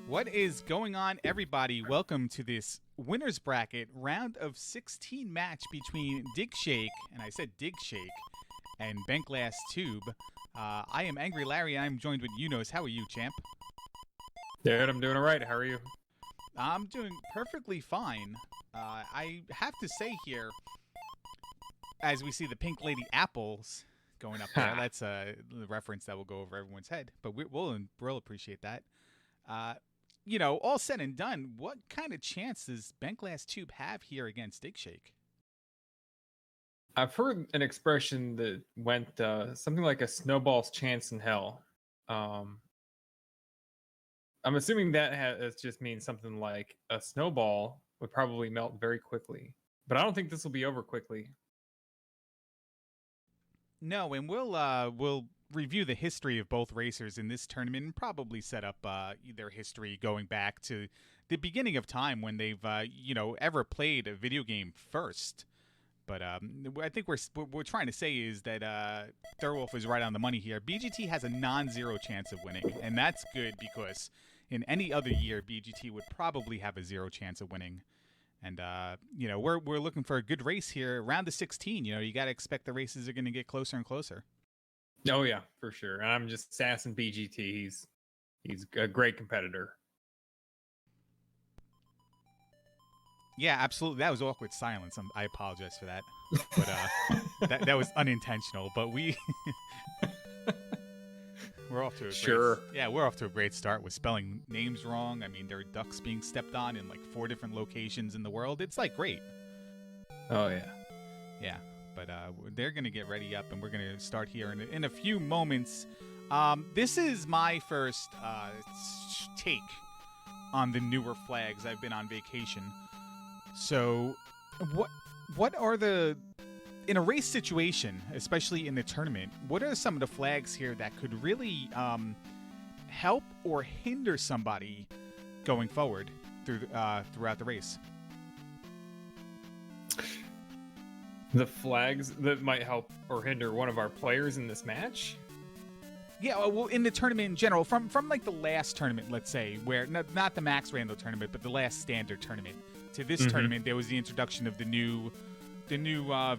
What is going on, everybody? Welcome to this winner's bracket round of 16 match between Dig Shake, and I said Dig Shake, and Bentglass Tube. I am Angry Larry, and I'm joined with Unos. How are you, champ? Dude, I'm doing all right. How are you? I'm doing perfectly fine. I have to say here, as we see the Pink Lady apples going up there, that's a reference that will go over everyone's head, but we'll appreciate that. All said and done, what kind of chance does Bentglass Tube have here against Dig Shake? I've heard an expression that went something like a snowball's chance in hell. I'm assuming that just means something like a snowball would probably melt very quickly, but I don't think this will be over quickly. No, and we'll review the history of both racers in this tournament and probably set up their history going back to the beginning of time when they've ever played a video game first. But I think what we're trying to say is that Thurwolf is right on the money here. BGT has a non-zero chance of winning, and that's good because in any other year, BGT would probably have a 0 chance of winning. And we're looking for a good race here around the 16. You got to expect the races are going to get closer and closer. Oh yeah, for sure. And I'm just sassing BGT. He's a great competitor. Yeah, absolutely. That was awkward silence. I apologize for that. But that was unintentional. But we're off to a great start with spelling names wrong. I mean, there are ducks being stepped on in like 4 different locations in the world. It's like great. Oh yeah. Yeah. But they're going to get ready up, and we're going to start here in a few moments. This is my first take on the newer flags. I've been on vacation. So what are in a race situation, especially in the tournament, what are some of the flags here that could really help or hinder somebody going forward throughout the race? The flags that might help or hinder one of our players in this match? Yeah, well, in the tournament in general, from like the last tournament, let's say, where not the Max Randall tournament, but the last standard tournament, to this tournament, there was the introduction of the new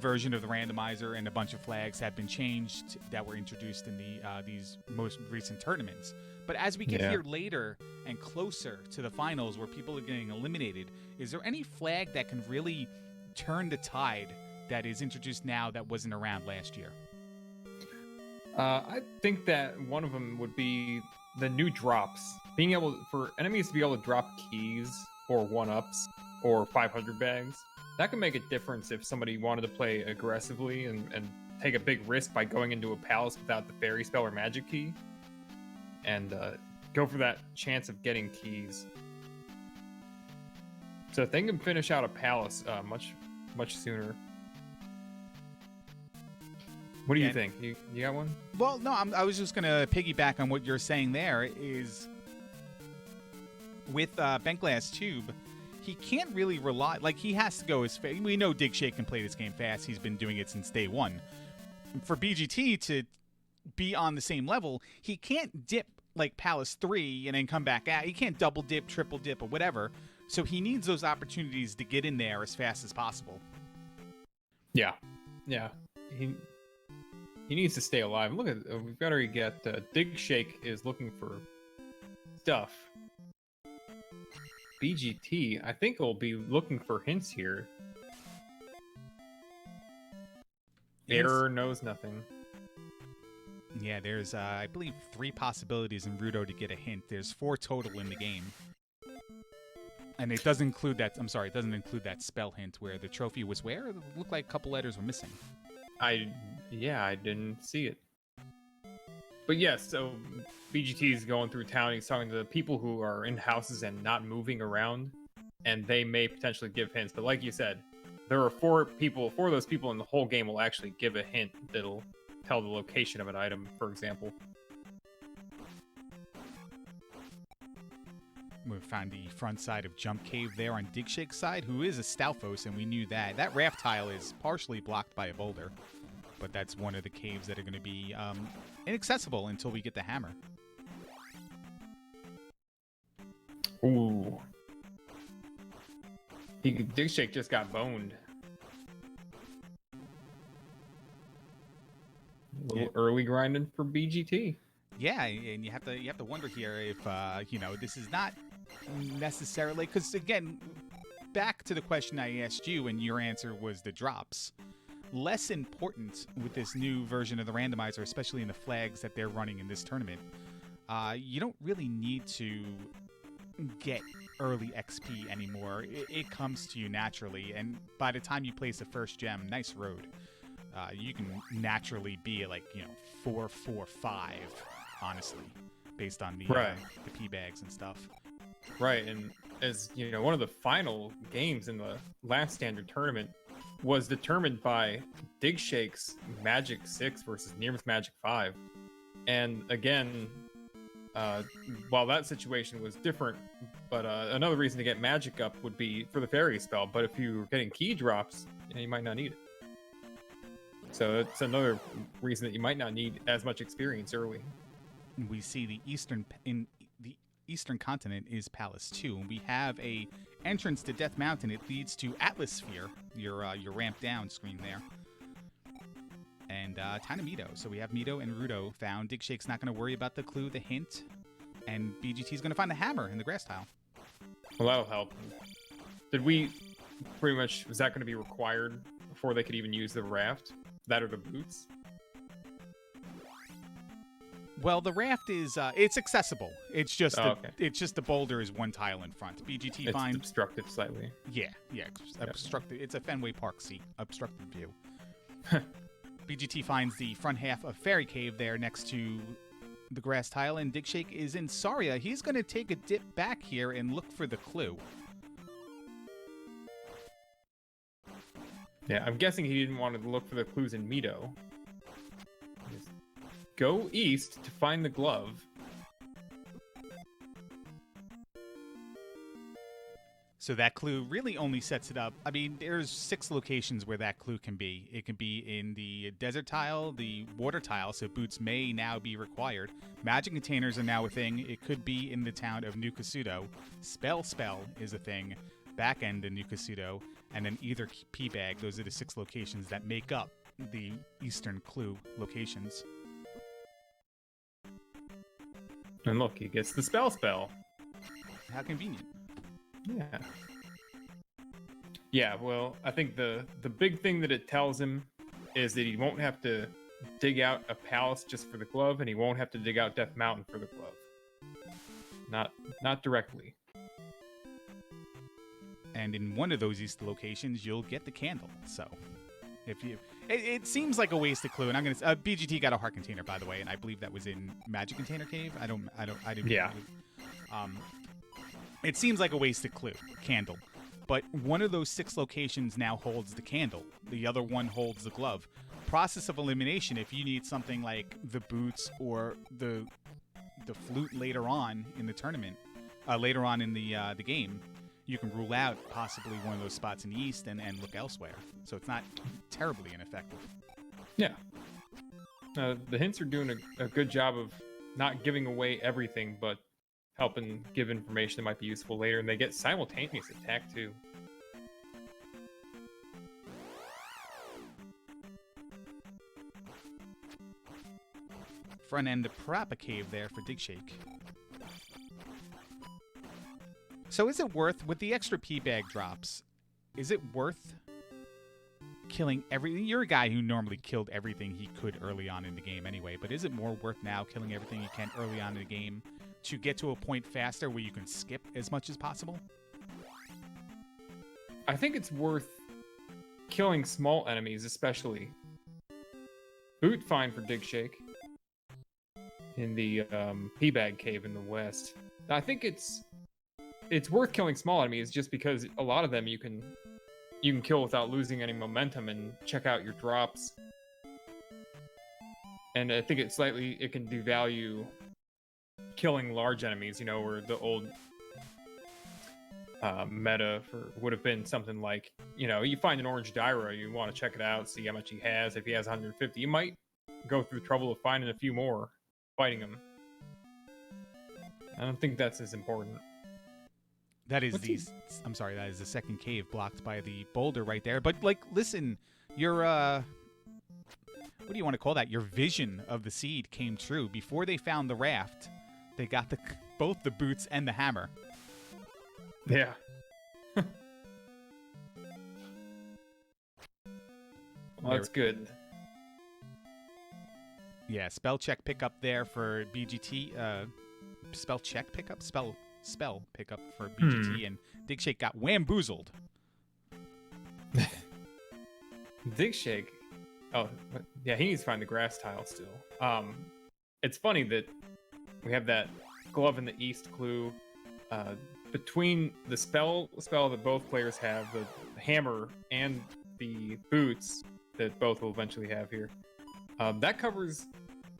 version of the randomizer, and a bunch of flags have been changed that were introduced in these most recent tournaments. But as we get here later and closer to the finals, where people are getting eliminated, is there any flag that can really turn the tide that is introduced now that wasn't around last year? I think that one of them would be the new drops. Being able for enemies to be able to drop keys or 1-ups or 500 bags. That can make a difference if somebody wanted to play aggressively and take a big risk by going into a palace without the fairy spell or magic key, and go for that chance of getting keys. So if they can finish out a palace much sooner. What do you think? You got one? Well, no, I was just going to piggyback on what you're saying there is with Bentglass Tube, he can't really rely, like he has to go as fast. We know Dig Shake can play this game fast. He's been doing it since day one. For BGT to be on the same level, he can't dip like Palace 3 and then come back out. He can't double dip, triple dip, or whatever. So he needs those opportunities to get in there as fast as possible. Yeah. He needs to stay alive. Look at we've got to get Dig Shake is looking for stuff. BGT, I think will be looking for hints here. Error knows nothing. Yeah, there's I believe 3 possibilities in Rudo to get a hint. There's 4 total in the game. And it doesn't include that. I'm sorry, it doesn't include that spell hint where the trophy was where it looked like a couple letters were missing. I didn't see it. But yes, so BGT is going through town. He's talking to the people who are in houses and not moving around, and they may potentially give hints. But like you said, there are 4 of those people in the whole game will actually give a hint that'll tell the location of an item, for example. We found the front side of Jump Cave there on Dig Shake's side, who is a Stalfos, and we knew that. That raft tile is partially blocked by a boulder, but that's one of the caves that are going to be inaccessible until we get the hammer. Ooh. Dig Shake just got boned. A little early grinding for BGT. Yeah, and you have to wonder here if this is not necessarily, because again, back to the question I asked you, and your answer was the drops. Less important with this new version of the randomizer, especially in the flags that they're running in this tournament. You don't really need to get early XP anymore. It comes to you naturally, and by the time you place the first gem, nice road. You can naturally be at 4, 4, 5, honestly, based on the P bags and stuff. Right, and as you know, one of the final games in the last standard tournament was determined by Dig Shake's Magic 6 versus Nirma's Magic 5. And again, while that situation was different, but another reason to get Magic up would be for the Fairy Spell. But if you were getting key drops, you might not need it. So it's another reason that you might not need as much experience early. We see the eastern continent is Palace 2, and we have a entrance to Death Mountain. It leads to Atmosphere, your ramp down screen there. And town of Mido. So we have Mido and Rudo found. Dig Shake's not going to worry about the clue, the hint, and BGT's going to find the hammer in the grass tile. Well, that'll help. Did we pretty much, was that going to be required before they could even use the raft? That or the boots? Well, the raft is it's accessible. It's just okay. It's just the boulder is one tile in front. BGT finds obstructed slightly. Yeah, obstructed. It's a Fenway Park seat, obstructed view. BGT finds the front half of Fairy Cave there next to the grass tile, and Dig Shake is in Saria. He's going to take a dip back here and look for the clue. Yeah, I'm guessing he didn't want to look for the clues in Mido. Go east to find the glove. So that clue really only sets it up. I mean, there's 6 locations where that clue can be. It can be in the desert tile, the water tile, so boots may now be required. Magic containers are now a thing. It could be in the town of New Kasuto. Spell is a thing. Back end of New Kasuto. And then either P-Bag. Those are the 6 locations that make up the eastern clue locations. And look, he gets the spell. How convenient. Yeah. Yeah, well, I think the big thing that it tells him is that he won't have to dig out a palace just for the glove, and he won't have to dig out Death Mountain for the glove. Not directly. And in one of those east locations, you'll get the candle. So, if you, it seems like a wasted clue. And I'm gonna BGT got a heart container, by the way, and I believe that was in Magic Container Cave. I didn't. Yeah. It seems like a wasted clue, candle. But one of those 6 locations now holds the candle. The other one holds the glove. Process of elimination. If you need something like the boots or the flute later on in the tournament, later on in the game, you can rule out possibly one of those spots in the east and look elsewhere. So it's not terribly ineffective. Yeah. The hints are doing a good job of not giving away everything, but helping give information that might be useful later, and they get simultaneous attack too. Front end to Parappa Cave there for Dig Shake. So is it worth, with the extra P-Bag drops, is it worth killing everything? You're a guy who normally killed everything he could early on in the game anyway, but is it more worth now killing everything you can early on in the game to get to a point faster where you can skip as much as possible? I think it's worth killing small enemies, especially. Boot fine for Dig Shake in the P-Bag Cave in the west. I think it's worth killing small enemies just because a lot of them you can kill without losing any momentum and check out your drops. And I think it can devalue killing large enemies, where the old meta would have been something like, you find an orange Dyra, you want to check it out, see how much he has. If he has 150, you might go through the trouble of finding a few more, fighting him. I don't think that's as important. That is What's the. he- I'm sorry. That is the second cave blocked by the boulder right there. But like, listen, your what do you want to call that? Your vision of the seed came true. Before they found the raft, they got both the boots and the hammer. Yeah. Well, that's good. Yeah, spell check pickup there for BGT. Spell check pickup? Spell pickup for BGT, and Dig Shake got wamboozled. Dig Shake. Oh, yeah, he needs to find the grass tile still. It's funny that we have that glove in the east clue. Between the spell that both players have, the hammer and the boots that both will eventually have here, that covers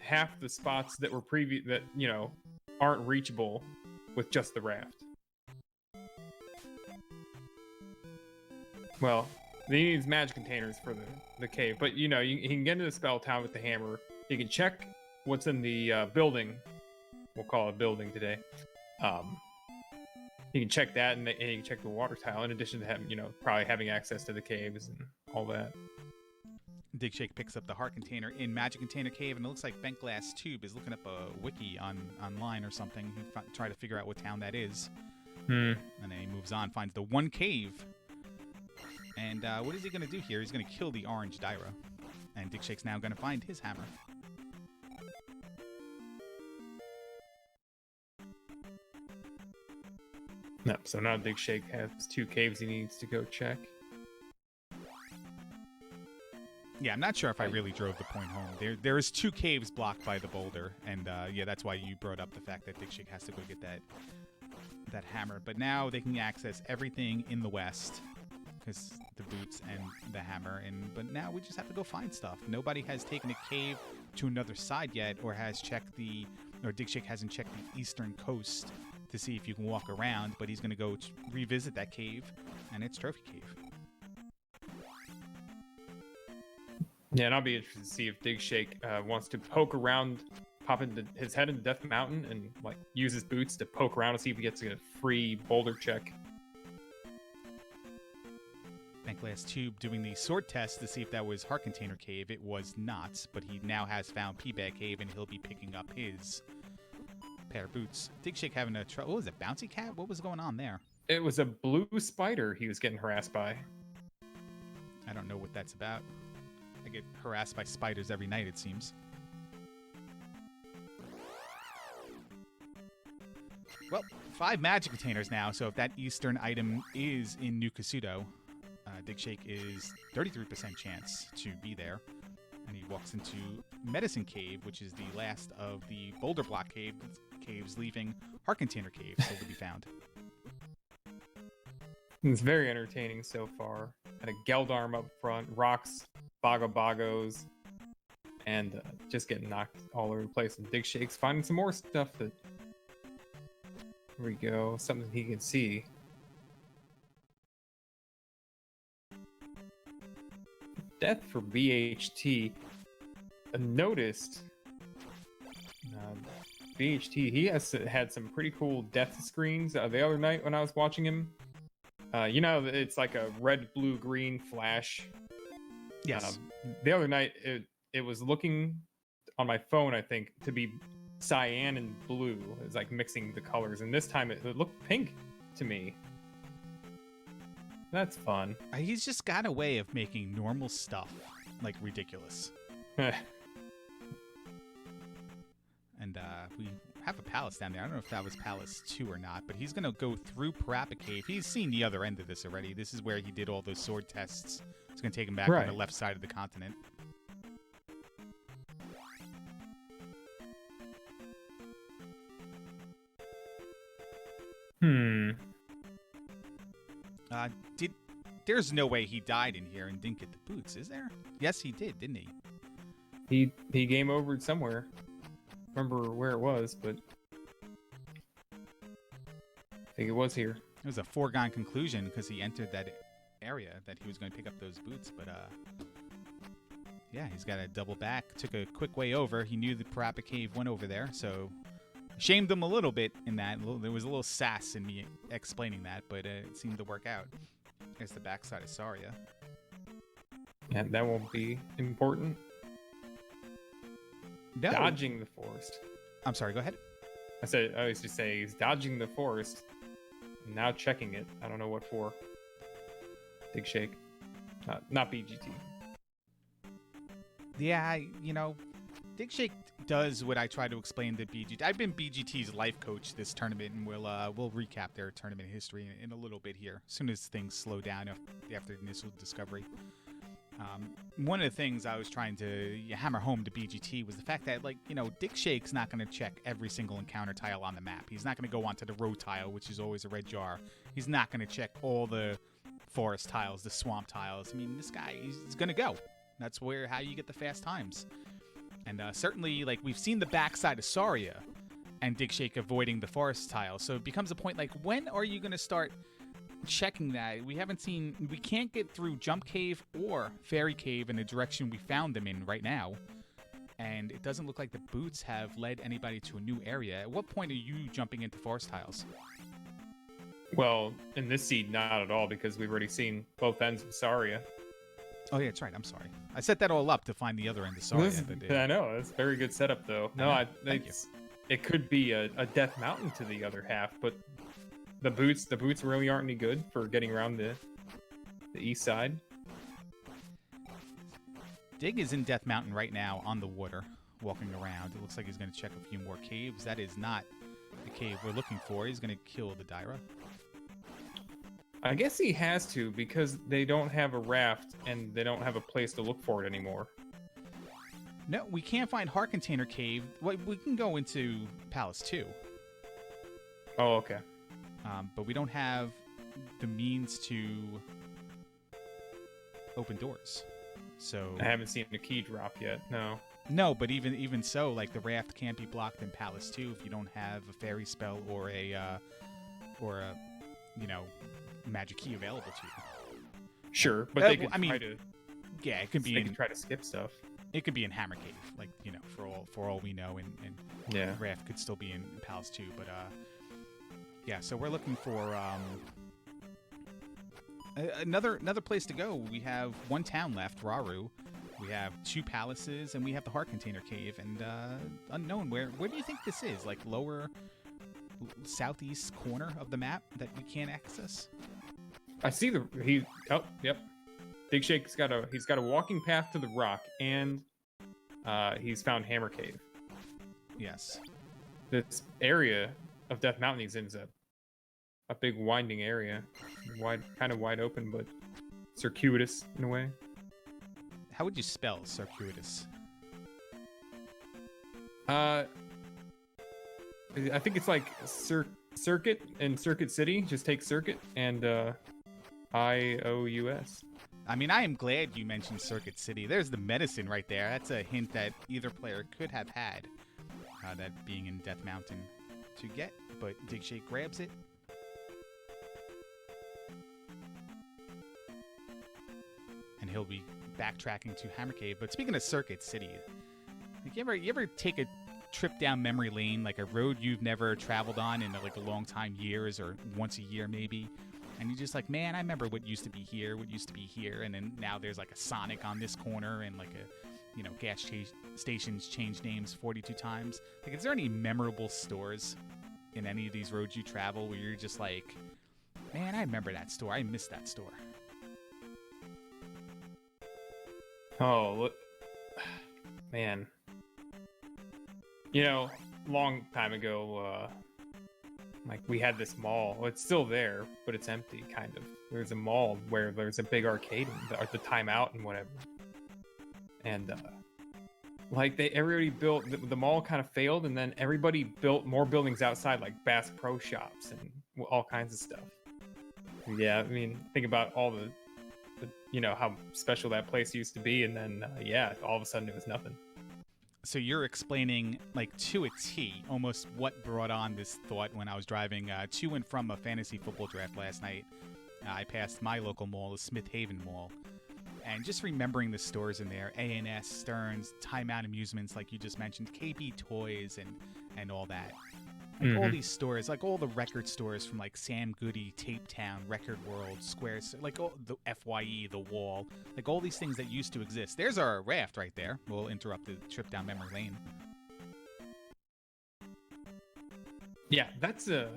half the spots that were that aren't reachable with just the raft. Well, he needs magic containers for the cave, but he can get into the spell town with the hammer. You can check what's in the building. We'll call it a building today. You can check that, and you can check the water tile. In addition to having, probably having access to the caves and all that. Dig Shake picks up the heart container in Magic Container Cave, and it looks like Bent Glass Tube is looking up a wiki online or something. He try to figure out what town that is. And then he moves on, finds the one cave. And what is he going to do here? He's going to kill the orange Dyra. And Dig Shake's now going to find his hammer. No, so now Dig Shake has 2 caves he needs to go check. Yeah, I'm not sure if I really drove the point home. There is 2 caves blocked by the boulder, and yeah, that's why you brought up the fact that Dig Shake has to go get that hammer. But now they can access everything in the west, because the boots and the hammer. But now we just have to go find stuff. Nobody has taken a cave to another side yet, or Dig Shake hasn't checked the eastern coast to see if you can walk around. But he's going to go revisit that cave, and it's Trophy Cave. Yeah, and I'll be interested to see if Dig Shake wants to poke around, pop into his head into Death Mountain, and use his boots to poke around and see if he gets a free boulder check. Bent Glass Tube doing the sword test to see if that was Heart Container Cave. It was not, but he now has found P-Bag Cave, and he'll be picking up his pair of boots. Dig Shake having a what was it, Bouncy Cat? What was going on there? It was a blue spider he was getting harassed by. I don't know what that's about. I get harassed by spiders every night, it seems. Well, 5 magic containers now, so if that eastern item is in New Kasuto, Dig Shake is 33% chance to be there. And he walks into Medicine Cave, which is the last of the boulder block caves, leaving Heart Container Cave still to be found. It's very entertaining so far. Had a Geldarm up front, rocks, Bogos, and just getting knocked all over the place. And Dig Shake's finding some more stuff that. Here we go, something he can see. Death for BHT. I noticed BHT, he has had some pretty cool death screens the other night when I was watching him. It's like a red, blue, green flash. Yes. The other night, it was looking on my phone, I think, to be cyan and blue. It was like mixing the colors, and this time it looked pink to me. That's fun. He's just got a way of making normal stuff ridiculous. And we have a palace down there. I don't know if that was Palace 2 or not, but he's going to go through Parappa Cave. He's seen the other end of this already. This is where he did all those sword tests. It's going to take him back on the left side of the continent. There's no way he died in here and didn't get the boots, is there? Yes, he did, didn't he? He game overed somewhere. Remember where it was, but I think it was here. It was a foregone conclusion because he entered that area that he was going to pick up those boots, but yeah, he's got to double back. Took a quick way over. He knew the Parappa Cave went over there, so shamed them a little bit in that. There was a little sass in me explaining that, but it seemed to work out. There's the backside of Saria. And that won't be important. No. Dodging the forest. I'm sorry, go ahead. I was just say he's dodging the forest. And now checking it. I don't know what for. Dig Shake. Not BGT. Yeah, Dig Shake does what I try to explain to BGT. I've been BGT's life coach this tournament, and we'll recap their tournament history in a little bit here, as soon as things slow down after initial discovery. One of the things I was trying to hammer home to BGT was the fact that, Dig Shake's not going to check every single encounter tile on the map. He's not going to go onto the road tile, which is always a red jar. He's not going to check all the forest tiles, the swamp tiles. I mean, this guy, he's going to go. That's how you get the fast times. And certainly, we've seen the backside of Saria and Dig Shake avoiding the forest tiles. So it becomes a point, when are you going to start checking that? We can't get through Jump Cave or Fairy Cave in the direction we found them in right now. And it doesn't look like the boots have led anybody to a new area. At what point are you jumping into forest tiles? Well, in this seed, not at all, because we've already seen both ends of Saria. Oh, yeah, that's right. I'm sorry. I set that all up to find the other end of Saria. I know. It's a very good setup, though. No, it could be a Death Mountain to the other half, but the boots really aren't any good for getting around the east side. Dig is in Death Mountain right now on the water, walking around. It looks like he's going to check a few more caves. That is not the cave we're looking for. He's going to kill the Dyra. I guess he has to, because they don't have a raft and they don't have a place to look for it anymore. No, we can't find Heart Container Cave. We can go into Palace 2. Oh, okay. But we don't have the means to open doors. So I haven't seen the key drop yet. No. No, but even so, the raft can't be blocked in Palace 2 if you don't have a fairy spell or a magic key available to you. Sure, but they could try to. Yeah, it could be. They could try to skip stuff. It could be in Hammer Cave, for all we know, and yeah, raft could still be in Palace 2, but yeah. So we're looking for another place to go. We have one town left, Rauru. We have 2 palaces, and we have the Heart Container Cave, and unknown. Where do you think this is? Lower southeast corner of the map that we can't access? I see yep. Dig Shake's got a walking path to the rock, and he's found Hammer Cave. Yes. This area of Death Mountain he's in is a big winding area. Kind of wide open, but circuitous in a way. How would you spell circuitous? I think it's like Circuit in Circuit City. Just take Circuit and IOUS. I mean, I am glad you mentioned Circuit City. There's the medicine right there. That's a hint that either player could have had, that being in Death Mountain to get, but Dig Shake grabs it. And he'll be backtracking to Hammer Cave. But speaking of Circuit City, you ever take a trip down memory lane, a road you've never traveled on in a long time, years or once a year maybe, and you're just man, I remember what used to be here, and then now there's a Sonic on this corner, and gas stations change names 42 times. Is there any memorable stores in any of these roads you travel where you're just man, I remember that store, I miss that store? Oh, look, man. Long time ago, we had this mall. Well, it's still there, but it's empty, kind of. There's a mall where there's a big arcade, the timeout and whatever. And, everybody built, the mall kind of failed, and then everybody built more buildings outside, Bass Pro Shops and all kinds of stuff. Yeah, I mean, think about all the how special that place used to be, and then, all of a sudden it was nothing. So you're explaining, to a T, almost what brought on this thought when I was driving to and from a fantasy football draft last night. I passed my local mall, the Smith Haven Mall, and just remembering the stores in there, A&S, Stearns, Time Out Amusements, like you just mentioned, KB Toys, and all that. Like all these stores, like all the record stores from like Sam Goody, Tape Town, Record World, Squares, like all the FYE, The Wall, like all these things that used to exist. There's our raft right there. We'll interrupt the trip down memory lane. Yeah, that's a.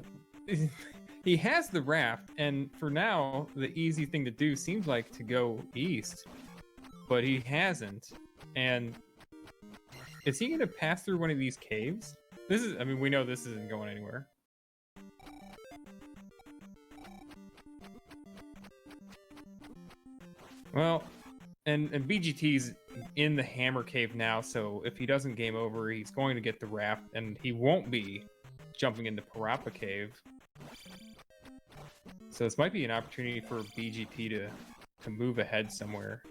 He has the raft, and for now, the easy thing to do seems like to go east, but he hasn't. And is he going to pass through one of these caves? This is, I mean, we know this isn't going anywhere. Well, and BGT's in the Hammer Cave now, so if he doesn't game over, he's going to get the raft, and he won't be jumping into Parappa Cave. So this might be an opportunity for BGT to move ahead somewhere.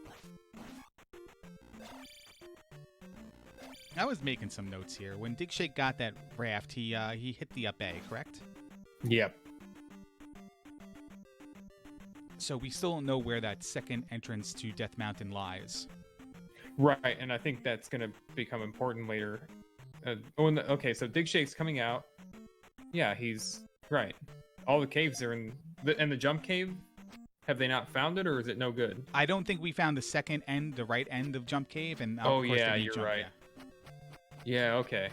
I was making some notes here. When Dig Shake got that raft, he hit the up A, correct? Yep. So we still don't know where that second entrance to Death Mountain lies. Right, and I think that's going to become important later. Okay, so Dig Shake's coming out. Yeah, he's right. All the caves are in the jump cave. Have they not found it, or is it no good? I don't think we found the second end, the right end of Jump Cave, and of oh course yeah, they need you're jump, right. Yeah, okay.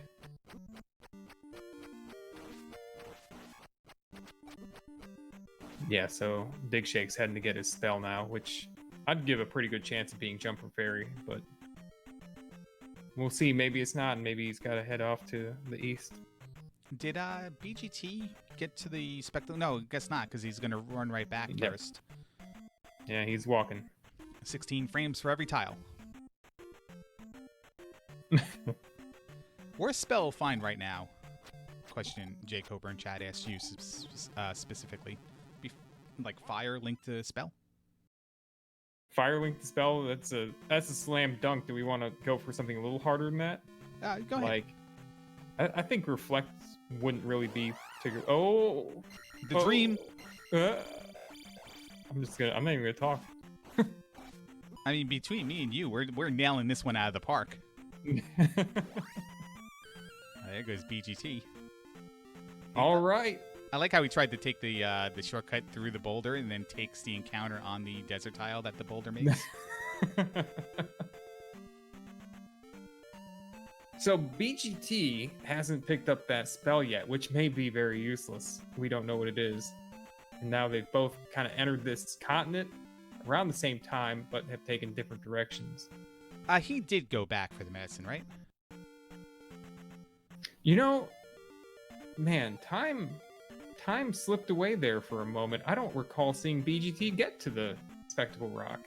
Yeah, so Dig Shake's heading to get his spell now, which I'd give a pretty good chance of being Jumper Fairy, but we'll see. Maybe it's not, and maybe he's got to head off to the east. Did BGT get to the spectacle? No, guess not, because he's going to run right back first. Yeah, he's walking. 16 frames for every tile. Where's Spell find right now? Question Jay Coburn chat asked you specifically. Like fire linked to Spell? Fire linked to Spell? That's a slam dunk. Do we want to go for something a little harder than that? Go ahead. Like, I think Reflect wouldn't really be to. Oh, the dream. I'm not even gonna talk. I mean, between me and you, we're nailing this one out of the park. There goes BGT. All right. I like how he tried to take the shortcut through the boulder and then takes the encounter on the desert tile that the boulder makes. So BGT hasn't picked up that spell yet, which may be very useless. We don't know what it is. And now they've both kind of entered this continent around the same time, but have taken different directions. He did go back for the medicine, right? You know, man, time slipped away there for a moment. I don't recall seeing BGT get to the Spectacle Rock.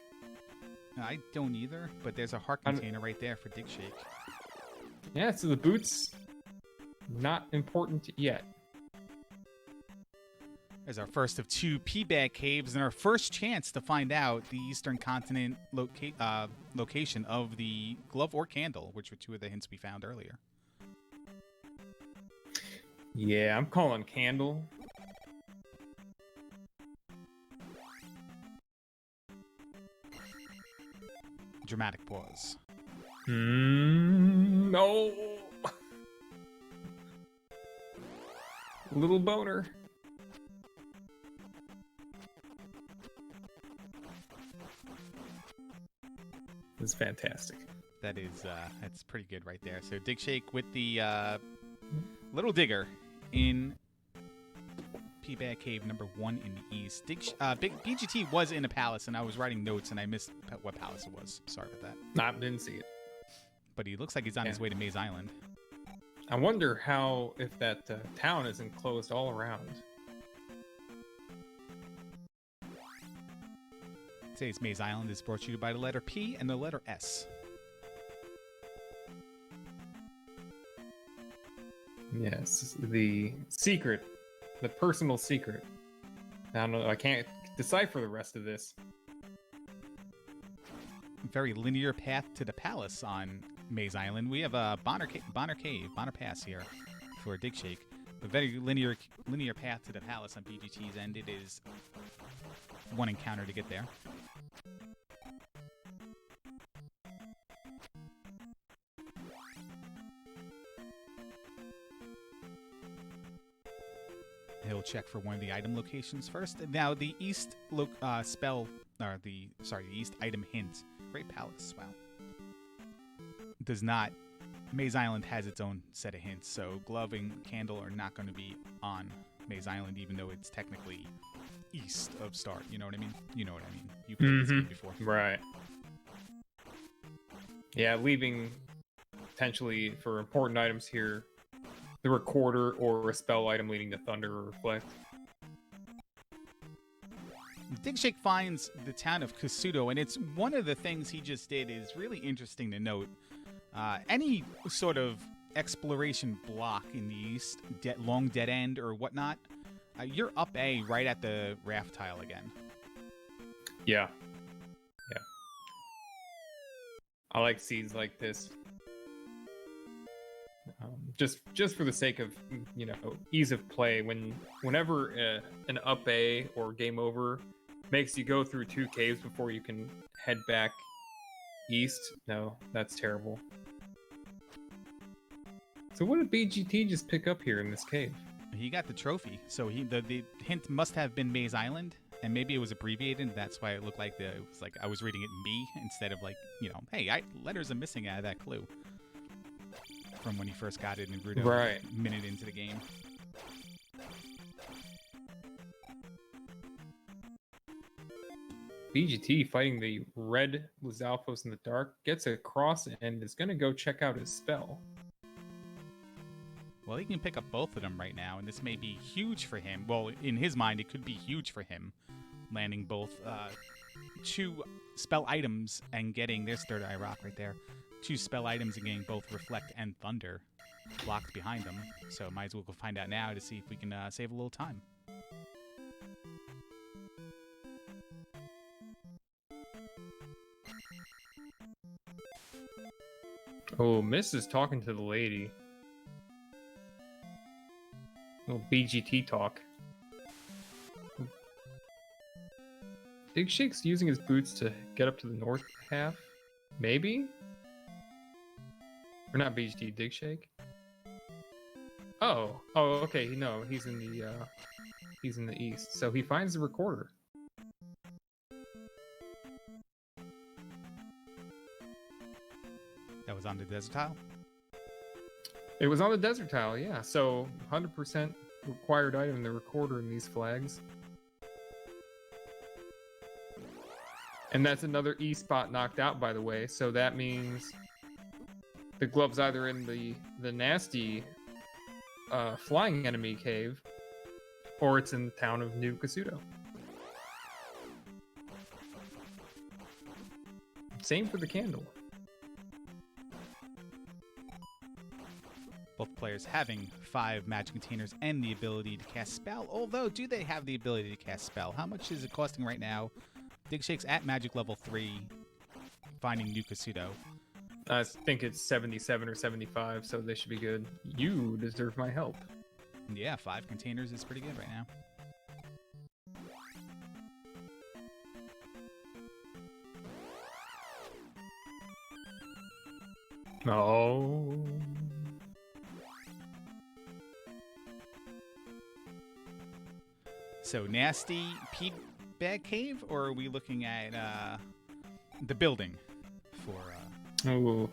I don't either, but there's a heart container right there for Dig Shake. Yeah, so the boots, not important yet. There's our first of two P-Bag caves and our first chance to find out the Eastern Continent location of the glove or candle, which were two of the hints we found earlier. Yeah, I'm calling candle. Dramatic pause. No. Little boner. This is fantastic. That is, that's pretty good right there. So Dig Shake with the Little Digger in P-Bag Cave number 1 in the east. BGT was in a palace, and I was writing notes, and I missed what palace it was. Sorry about that. I didn't see it. But he looks like he's on his way to Maze Island. I wonder if that town is enclosed all around. Today's Maze Island is brought to you by the letter P and the letter S. Yes, the secret. The personal secret. I don't know. I can't decipher the rest of this. Very linear path to the palace on Maze Island. We have a Bonner Pass here for Dig Shake. A very linear path to the palace on BGT's end. It is one encounter to get there. He'll check for one of the item locations first. Now, the east the east item hint, Great Palace, wow, does not. Maze Island has its own set of hints, so Glove and Candle are not going to be on Maze Island, even though it's technically east of Start. You know what I mean? You know what I mean. You played this game before. Right. Yeah, leaving potentially for important items here, the Recorder or a spell item leading to Thunder or Reflect. Digshake finds the town of Kasuto, and it's one of the things he just did is really interesting to note. Any sort of exploration block in the east, long dead end or whatnot, you're up A right at the raft tile again. Yeah. Yeah. I like seeds like this. Just for the sake of, you know, ease of play, whenever an up A or game over makes you go through 2 caves before you can head back east, no, that's terrible. So what did BGT just pick up here in this cave? He got the trophy, so the hint must have been Maze Island, and maybe it was abbreviated, and that's why it looked like it was like I was reading it me instead of like, you know, hey, letters are missing out of that clue from when he first got it in Naruto, right, a minute into the game. BGT fighting the red Lizalfos in the dark, gets across and is going to go check out his spell. Well, he can pick up both of them right now, and this may be huge for him. Well, in his mind, it could be huge for him, landing both 2 spell items and getting this Third Eye Rock right there. 2 spell items and getting both Reflect and Thunder blocked behind them. So might as well go find out now to see if we can save a little time. Oh, Miss is talking to the lady. Little BGT talk. Digshake's using his boots to get up to the north half? Maybe? Or not BGT, Digshake? Oh, okay, no, he's in the east. So he finds the Recorder. That was on the desert tile? It was on the desert tile, yeah. So 100% required item, the Recorder in these flags. And that's another E spot knocked out, by the way. So that means the Glove's either in the nasty flying enemy cave, or it's in the town of New Kasuto. Same for the Candle. Both players having 5 magic containers and the ability to cast spell. Although, do they have the ability to cast spell? How much is it costing right now? Digshake's at magic level 3, finding New Kasuto. I think it's 77 or 75, so they should be good. You deserve my help. Yeah, 5 containers is pretty good right now. Oh. So, nasty Pete Bag Cave, or are we looking at the building for Oh.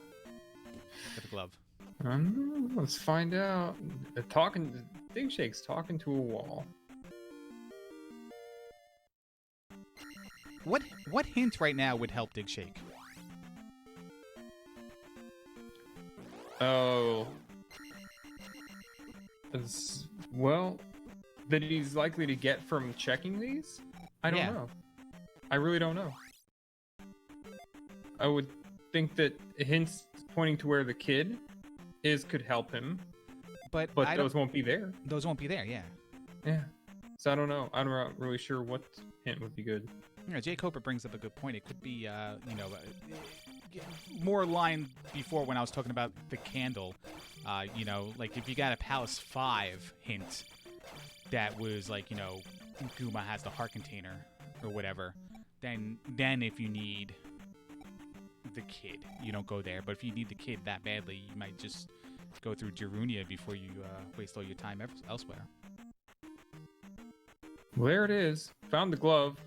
the glove? Let's find out. Digshake's talking to a wall. What hint right now would help Digshake? Oh. Well, that he's likely to get from checking these? I don't know. I really don't know. I would think that hints pointing to where the kid is could help him, but those won't be there. Those won't be there, yeah. Yeah. So I don't know. I'm not really sure what hint would be good. You know, Jay Coper brings up a good point. It could be, more line before when I was talking about the candle. Like if you got a Palace 5 hint that was like, Guma has the heart container or whatever, then if you need the kid, you don't go there. But if you need the kid that badly, you might just go through Darunia before you waste all your time elsewhere. Well, there it is. Found the glove.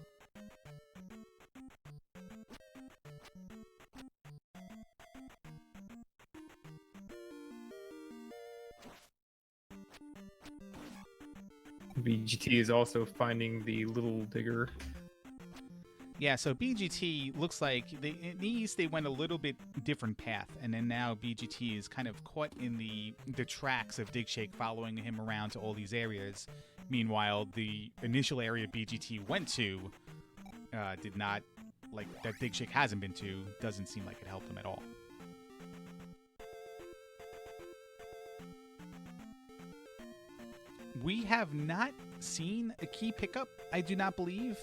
BGT is also finding the little digger. Yeah, so BGT looks like in the East they went a little bit different path, and then now BGT is kind of caught in the tracks of Digshake, following him around to all these areas. Meanwhile, the initial area BGT went to did not, like, that Digshake hasn't been to, doesn't seem like it helped him at all. We have not seen a key pickup, I do not believe.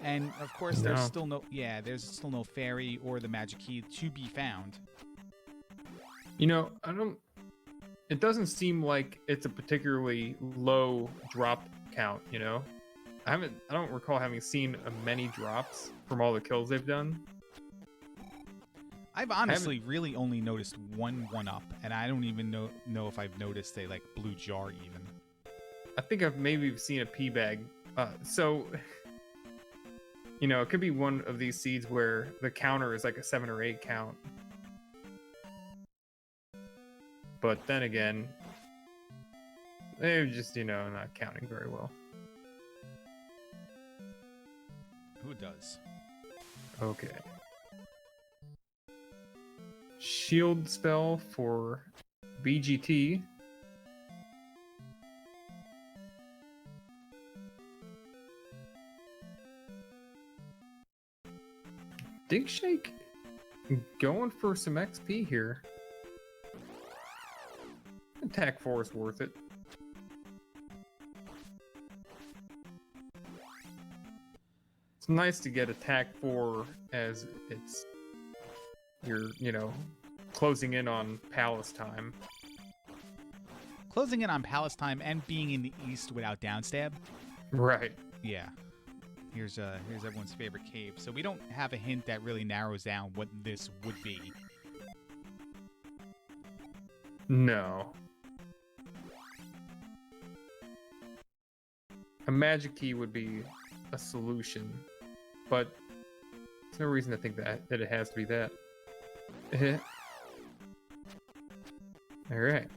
And of course, there's still no fairy or the magic key to be found. You know, it doesn't seem like it's a particularly low drop count, you know? I don't recall having seen many drops from all the kills they've done. I've honestly really only noticed one up, and I don't even know if I've noticed a, like, blue jar even. I think I've maybe seen a pea bag. So, you know, it could be one of these seeds where the counter is like a 7 or 8 count. But then again, they're just, you know, not counting very well. Who does? Okay. Shield spell for BGT. Digshake going for some XP here. Attack 4 is worth it. It's nice to get attack 4 as you're, you know, closing in on Palace time. Closing in on Palace time and being in the East without downstab. Right. Yeah. Here's everyone's favorite cave. So we don't have a hint that really narrows down what this would be. No. A magic key would be a solution, but there's no reason to think that it has to be that. All right.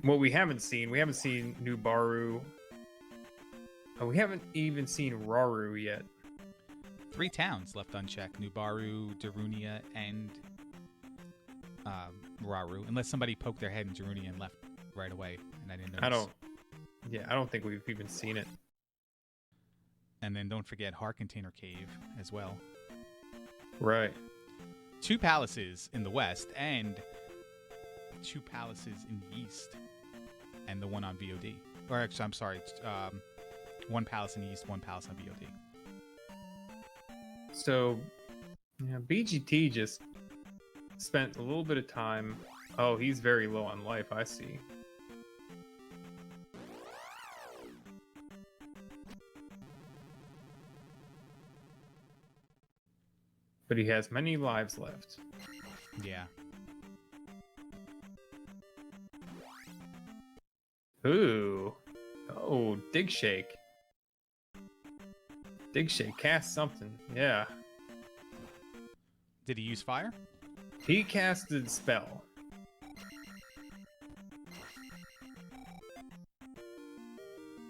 What we haven't seen Nubaru. We haven't even seen Rauru yet. 3 towns left unchecked: Nubaru, Darunia, and Rauru. Unless somebody poked their head in Darunia and left right away, and I didn't notice. I don't think we've even seen it. And then don't forget Heart Container Cave as well. Right. 2 palaces in the west and 2 palaces in the east, and the one on VOD. Or actually, I'm sorry, 1 palace in the east, 1 palace on VOD. So, yeah, BGT just spent a little bit of time. Oh, he's very low on life, I see. But he has many lives left. Yeah. Ooh. Oh, Digshake. Digshake cast something. Yeah. Did he use fire? He casted spell.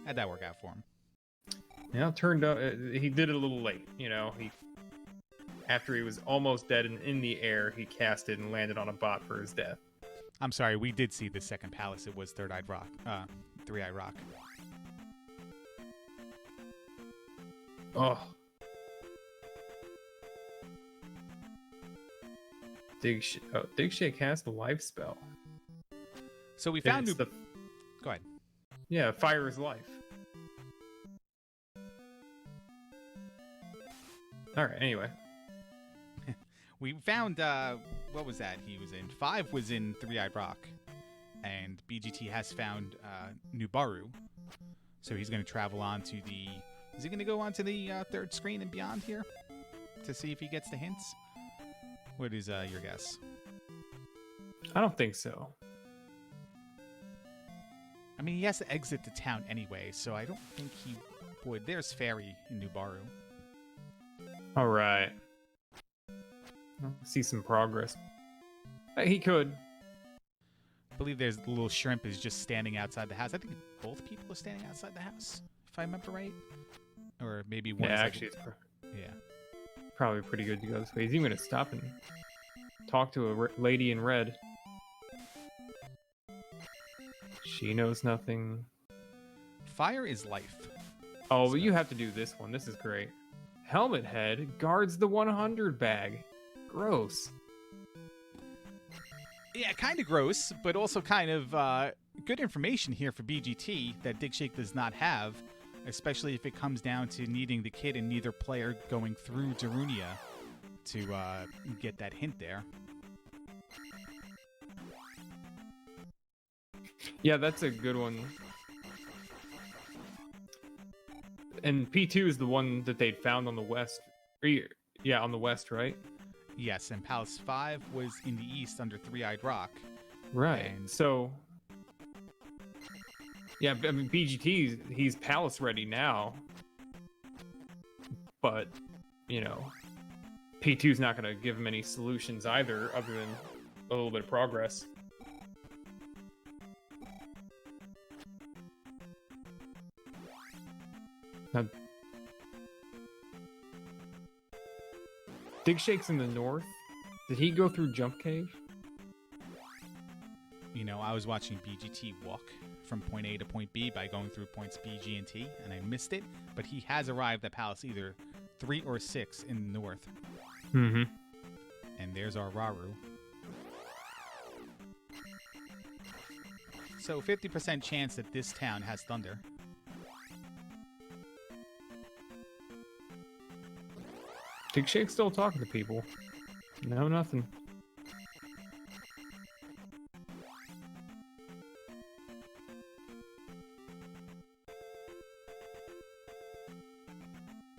How'd that work out for him? Yeah, it turned out he did it a little late. You know, after he was almost dead and in the air, he casted and landed on a bot for his death. I'm sorry, we did see the second palace. It was Three-Eyed Rock. Oh. Digshake has the life spell. So we found Go ahead. Yeah, fire is life. Alright, anyway. We found, what was that he was in? 5 was in Three-Eyed Rock. And BGT has found Nubaru. So he's going to travel on to the... Is he going to go on to the 3rd screen and beyond here? To see if he gets the hints? What is your guess? I don't think so. I mean, he has to exit the town anyway, so I don't think he would. There's Fairy in Nubaru. All right. See some progress. He could. I believe there's the little shrimp is just standing outside the house. I think both people are standing outside the house, if I remember right. Or maybe one. Yeah, is actually, like, yeah. probably pretty good to go this way. He's even going to stop and talk to a lady in red. She knows nothing. Fire is life. Oh, So- but you have to do this one. This is great. Helmet Head guards the 100 bag. Gross. Yeah, kind of gross, but also kind of good information here for BGT that Digshake does not have, especially if it comes down to needing the kid and neither player going through Darunia to get that hint there. Yeah, that's a good one. And P2 is the one that they'd found on the west. Yeah, on the west, right? Yes, and Palace 5 was in the east under Three-Eyed Rock. Right. And- So, yeah, I mean, BGT, he's Palace ready now. But, you know, P2's not going to give him any solutions either, other than a little bit of progress. Now, Digshake's in the north. Did he go through Jump Cave? You know, I was watching BGT walk from point A to point B by going through points B, G, and T, and I missed it, but he has arrived at Palace either 3 or 6 in the north. Mm-hmm. And there's our Raru. So 50% chance that this town has thunder. Digshake's still talking to people. No, nothing.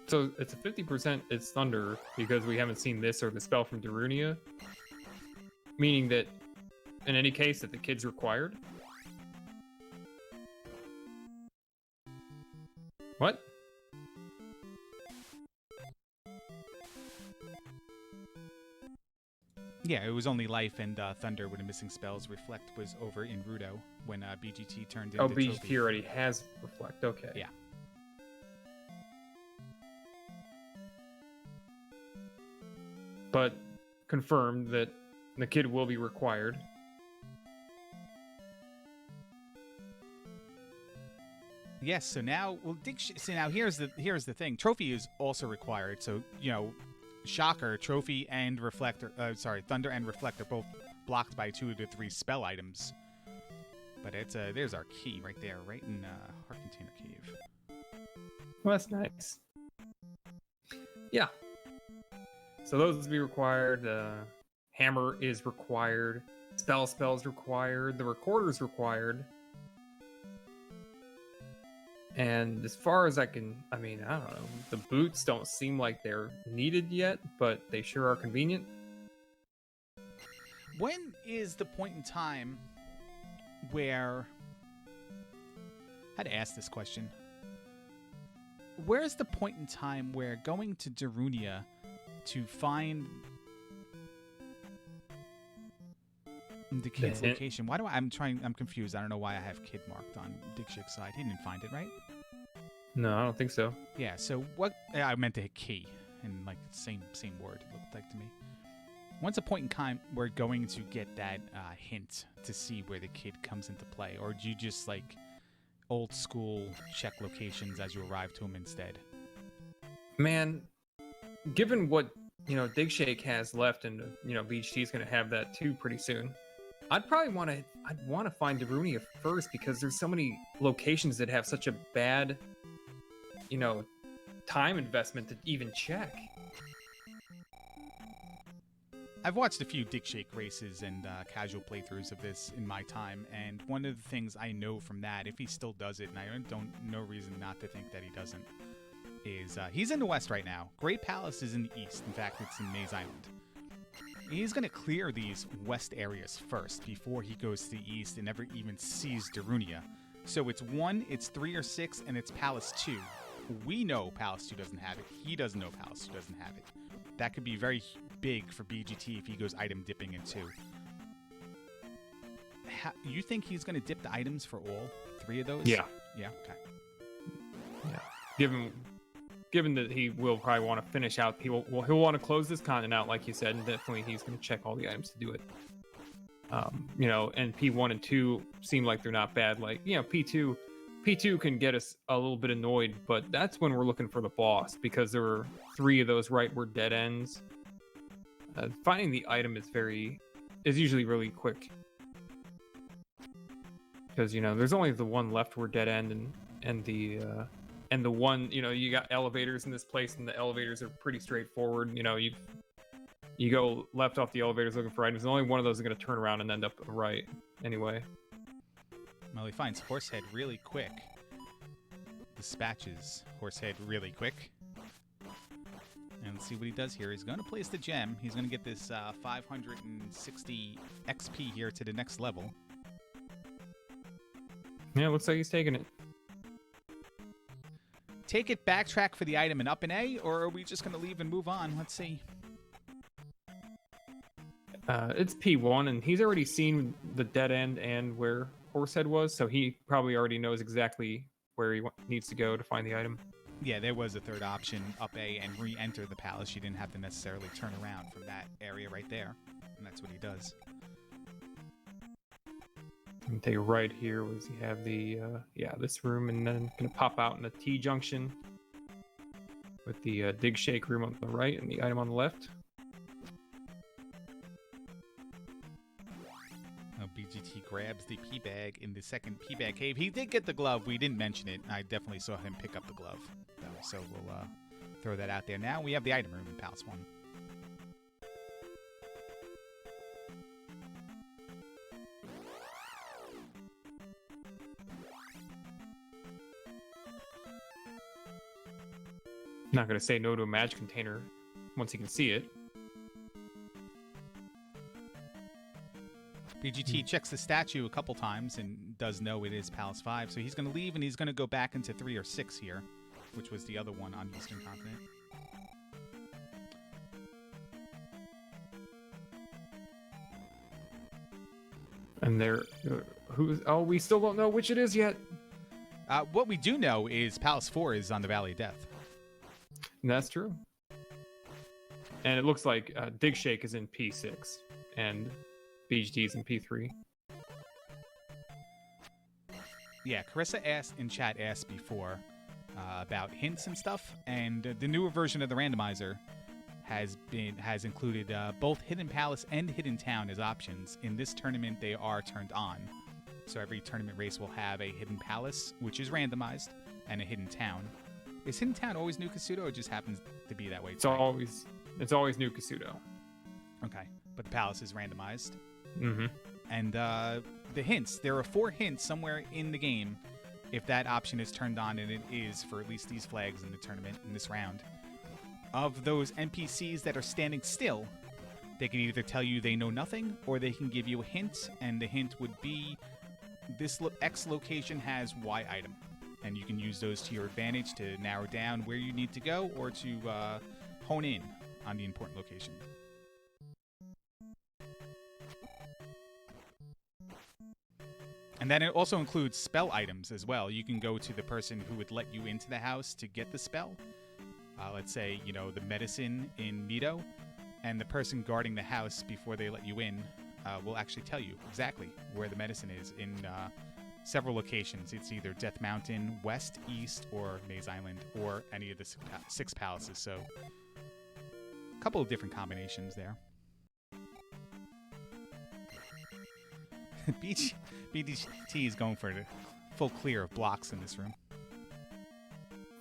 So it's a 50% it's thunder because we haven't seen this or the spell from Darunia. Meaning that in any case that the kid's required. What? Yeah, it was only life and thunder with the missing spells. Reflect was over in Rudo when BGT turned into Oh, BGT Trophy. already has Reflect. Okay. Yeah. But confirmed that the kid will be required. Yes, so now, well, so now here's the thing. Trophy is also required. So, you know, Shocker, Trophy, and Reflector, Thunder and Reflector both blocked by 2 to 3 spell items. But it's there's our key right there, right in Heart Container Cave. Well, that's nice. Yeah. So those will be required. Hammer is required. Spell's required. The Recorder's required. And as far as I don't know. The boots don't seem like they're needed yet, but they sure are convenient. When is the point in time where... I had to ask this question. Where's the point in time where going to Darunia to find the kid's location? Why do I'm confused. I don't know why I have kid marked on Digshake's side. He didn't find it, right? No, I don't think so. Yeah, so what I meant to hit key and like same word it looked like to me. When's a point in time we're going to get that hint to see where the kid comes into play? Or do you just like old school check locations as you arrive to them instead? Man, given what, Digshake has left, and, BGT's going to have that too pretty soon, I'd want to find Darunia first because there's so many locations that have such a bad, time investment to even check. I've watched a few Digshake races and casual playthroughs of this in my time, and one of the things I know from that, if he still does it, and I don't no reason not to think that he doesn't, is he's in the west right now. Great Palace is in the east. In fact, it's in Maze Island. He's going to clear these west areas first before he goes to the east and never even sees Darunia. So it's 1, it's 3 or 6, and it's Palace 2. We know Palace 2 doesn't have it. He doesn't know Palace 2 doesn't have it. That could be very big for BGT if he goes item dipping in 2. You think he's going to dip the items for all 3 of those? Yeah. Yeah, okay. Yeah. Given that he will probably want to finish out, he'll want to close this continent out, like you said, and definitely he's going to check all the items to do it. You know, and P1 and 2 seem like they're not bad. Like, you know, P2 can get us a little bit annoyed, but that's when we're looking for the boss, because there were 3 of those right were dead ends. Finding the item is usually really quick, because, you know, there's only the one left where dead end, and the one, you know, you got elevators in this place, and the elevators are pretty straightforward. You know, you go left off the elevators looking for items, and only one of those is going to turn around and end up right anyway. Well, he finds Horsehead really quick. Dispatches Horsehead really quick. And let's see what he does here. He's going to place the gem. He's going to get this 560 XP here to the next level. Yeah, looks like he's taking it. Take it, backtrack for the item and up an A, or are we just going to leave and move on? Let's see. It's P1, and he's already seen the dead end and where Horsehead was, so he probably already knows exactly where he needs to go to find the item. Yeah, there was a third option, up A and re-enter the palace. You didn't have to necessarily turn around from that area right there, and that's what he does. And take a right here. Does he have the this room, and then gonna pop out in the T junction with the dig shake room on the right and the item on the left. BGT grabs the P bag in the second P bag cave. He did get the glove. We didn't mention it. I definitely saw him pick up the glove, though, so we'll throw that out there. Now we have the item room in Palace 1. Not gonna say no to a magic container once he can see it. BGT checks the statue a couple times and does know it is Palace 5, so he's going to leave and he's going to go back into 3 or 6 here, which was the other one on Eastern Continent. And there, we still don't know which it is yet. What we do know is Palace 4 is on the Valley of Death. And that's true. And it looks like Dig Shake is in P6, and BGT's in P3. Yeah, Carissa in chat asked before about hints and stuff, and the newer version of the randomizer has included both Hidden Palace and Hidden Town as options. In this tournament, they are turned on. So every tournament race will have a Hidden Palace, which is randomized, and a Hidden Town. Is Hidden Town always New Kasuto, or just happens to be that way? It's always New Kasuto. Okay, but the Palace is randomized. Mm-hmm. And the hints, there are 4 hints somewhere in the game if that option is turned on, and it is for at least these flags in the tournament in this round. Of those NPCs that are standing still, they can either tell you they know nothing, or they can give you a hint, and the hint would be this X location has Y item. And you can use those to your advantage to narrow down where you need to go, or to hone in on the important location. And then it also includes spell items as well. You can go to the person who would let you into the house to get the spell. Let's say, you know, the medicine in Nito, and the person guarding the house before they let you in will actually tell you exactly where the medicine is in several locations. It's either Death Mountain, West, East, or Maze Island, or any of the 6 palaces. So a couple of different combinations there. BDT is going for the full clear of blocks in this room.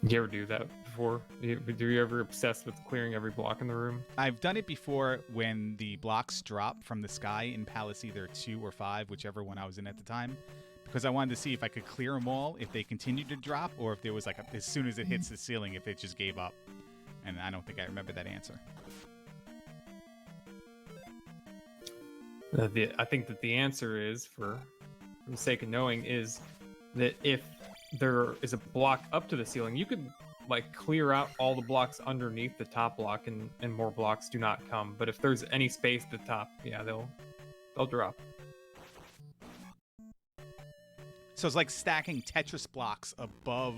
You ever do that before? Do you ever obsess with clearing every block in the room? I've done it before when the blocks drop from the sky in Palace either 2 or 5, whichever one I was in at the time, because I wanted to see if I could clear them all, if they continued to drop, or if there was as soon as it hits the ceiling, if it just gave up. And I don't think I remember that answer. I think that the answer is, for the sake of knowing, is that if there is a block up to the ceiling, you could like clear out all the blocks underneath the top block, and more blocks do not come. But if there's any space at the top, yeah, they'll drop. So it's like stacking Tetris blocks above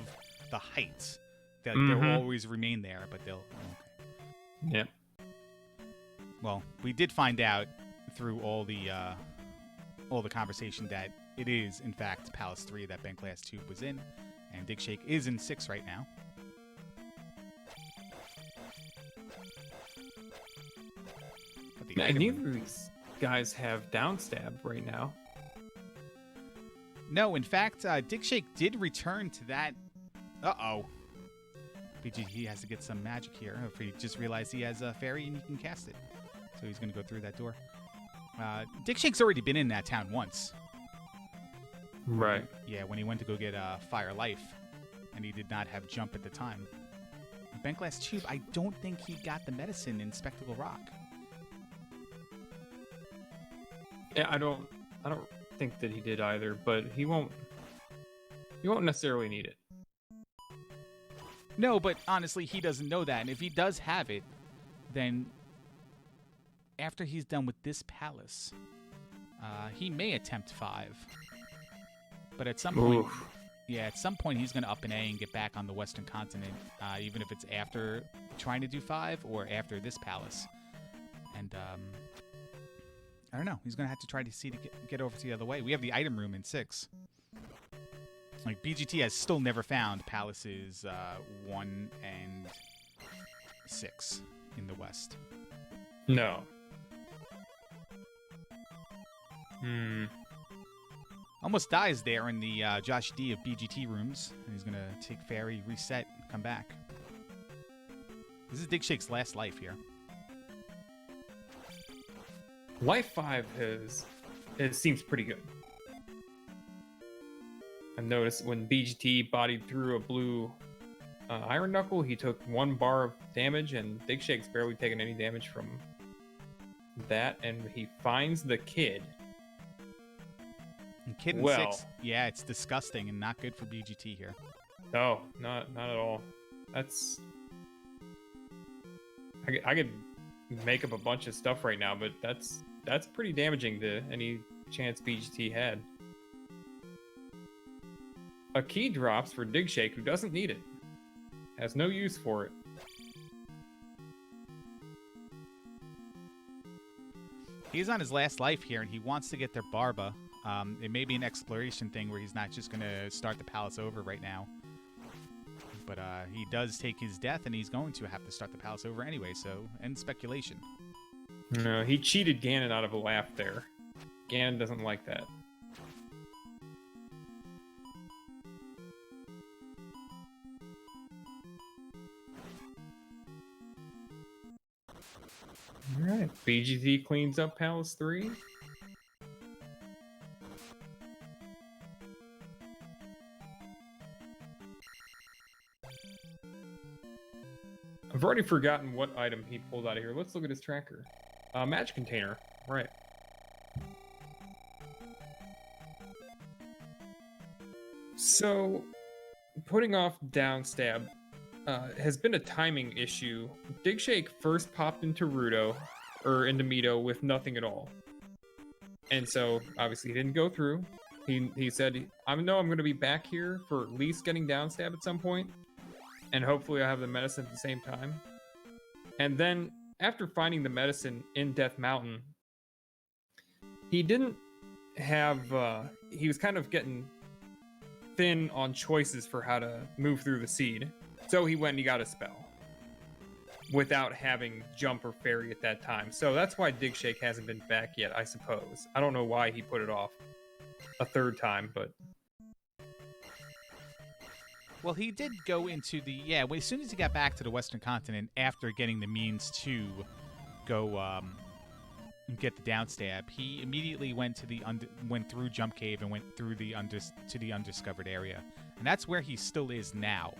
the heights. They'll always remain there, but they'll. Okay. Yeah. Well, we did find out through all the conversation that it is in fact Palace 3 that Bent Glass Tube was in, and Dig Shake is in 6 right now. And neither of these guys have downstab right now. No, in fact, Dig Shake did return to that. Uh-oh. BGT has to get some magic here. If he just realized he has a fairy and he can cast it. So he's going to go through that door. Dig Shake's already been in that town once. Right. Yeah, when he went to go get Fire Life. And he did not have jump at the time. Bent Glass Tube, I don't think he got the medicine in Spectacle Rock. Yeah, I don't think that he did either, but he won't necessarily need it. No, but honestly, he doesn't know that. And if he does have it, then after he's done with this palace, he may attempt 5. But at some point, at some point he's going to up an A and get back on the Western continent, even if it's after trying to do 5 or after this palace. And I don't know. He's going to have to try to see to get over to the other way. We have the item room in 6. Like, BGT has still never found palaces 1 and 6 in the West. No. Almost dies there in the Josh D of BGT rooms. And he's going to take fairy, reset, and come back. This is Dig Shake's last life here. Life 5 seems pretty good. I noticed when BGT bodied through a blue Iron Knuckle, he took 1 bar of damage, and Dig Shake's barely taken any damage from that, and he finds the kid. And kid in 6, yeah, it's disgusting and not good for BGT here. No, not at all. That's... I could make up a bunch of stuff right now, but that's pretty damaging to any chance BGT had. A key drops for Dig Shake, who doesn't need it. Has no use for it. He's on his last life here, and he wants to get their Barba. It may be an exploration thing where he's not just going to start the palace over right now. But he does take his death, and he's going to have to start the palace over anyway, so end speculation. No, he cheated Ganon out of a laugh there. Ganon doesn't like that. Alright, BGT cleans up Palace 3. I've already forgotten what item he pulled out of here. Let's look at his tracker. Magic container, right. So, putting off down stab has been a timing issue. Dig Shake first popped into Rudo, or into Mito, with nothing at all. And so, obviously, he didn't go through. He said, I know I'm going to be back here for at least getting down stab at some point, and hopefully I'll have the medicine at the same time. And then, after finding the medicine in Death Mountain, he didn't have... he was kind of getting thin on choices for how to move through the seed. So he went and he got a spell without having jump or fairy at that time. So that's why Dig Shake hasn't been back yet, I suppose. I don't know why he put it off a third time, but... Well, he did go into the... Yeah, as soon as he got back to the Western continent, after getting the means to go get the downstab, he immediately went to went through Jump Cave and went through to the undiscovered area. And that's where he still is now.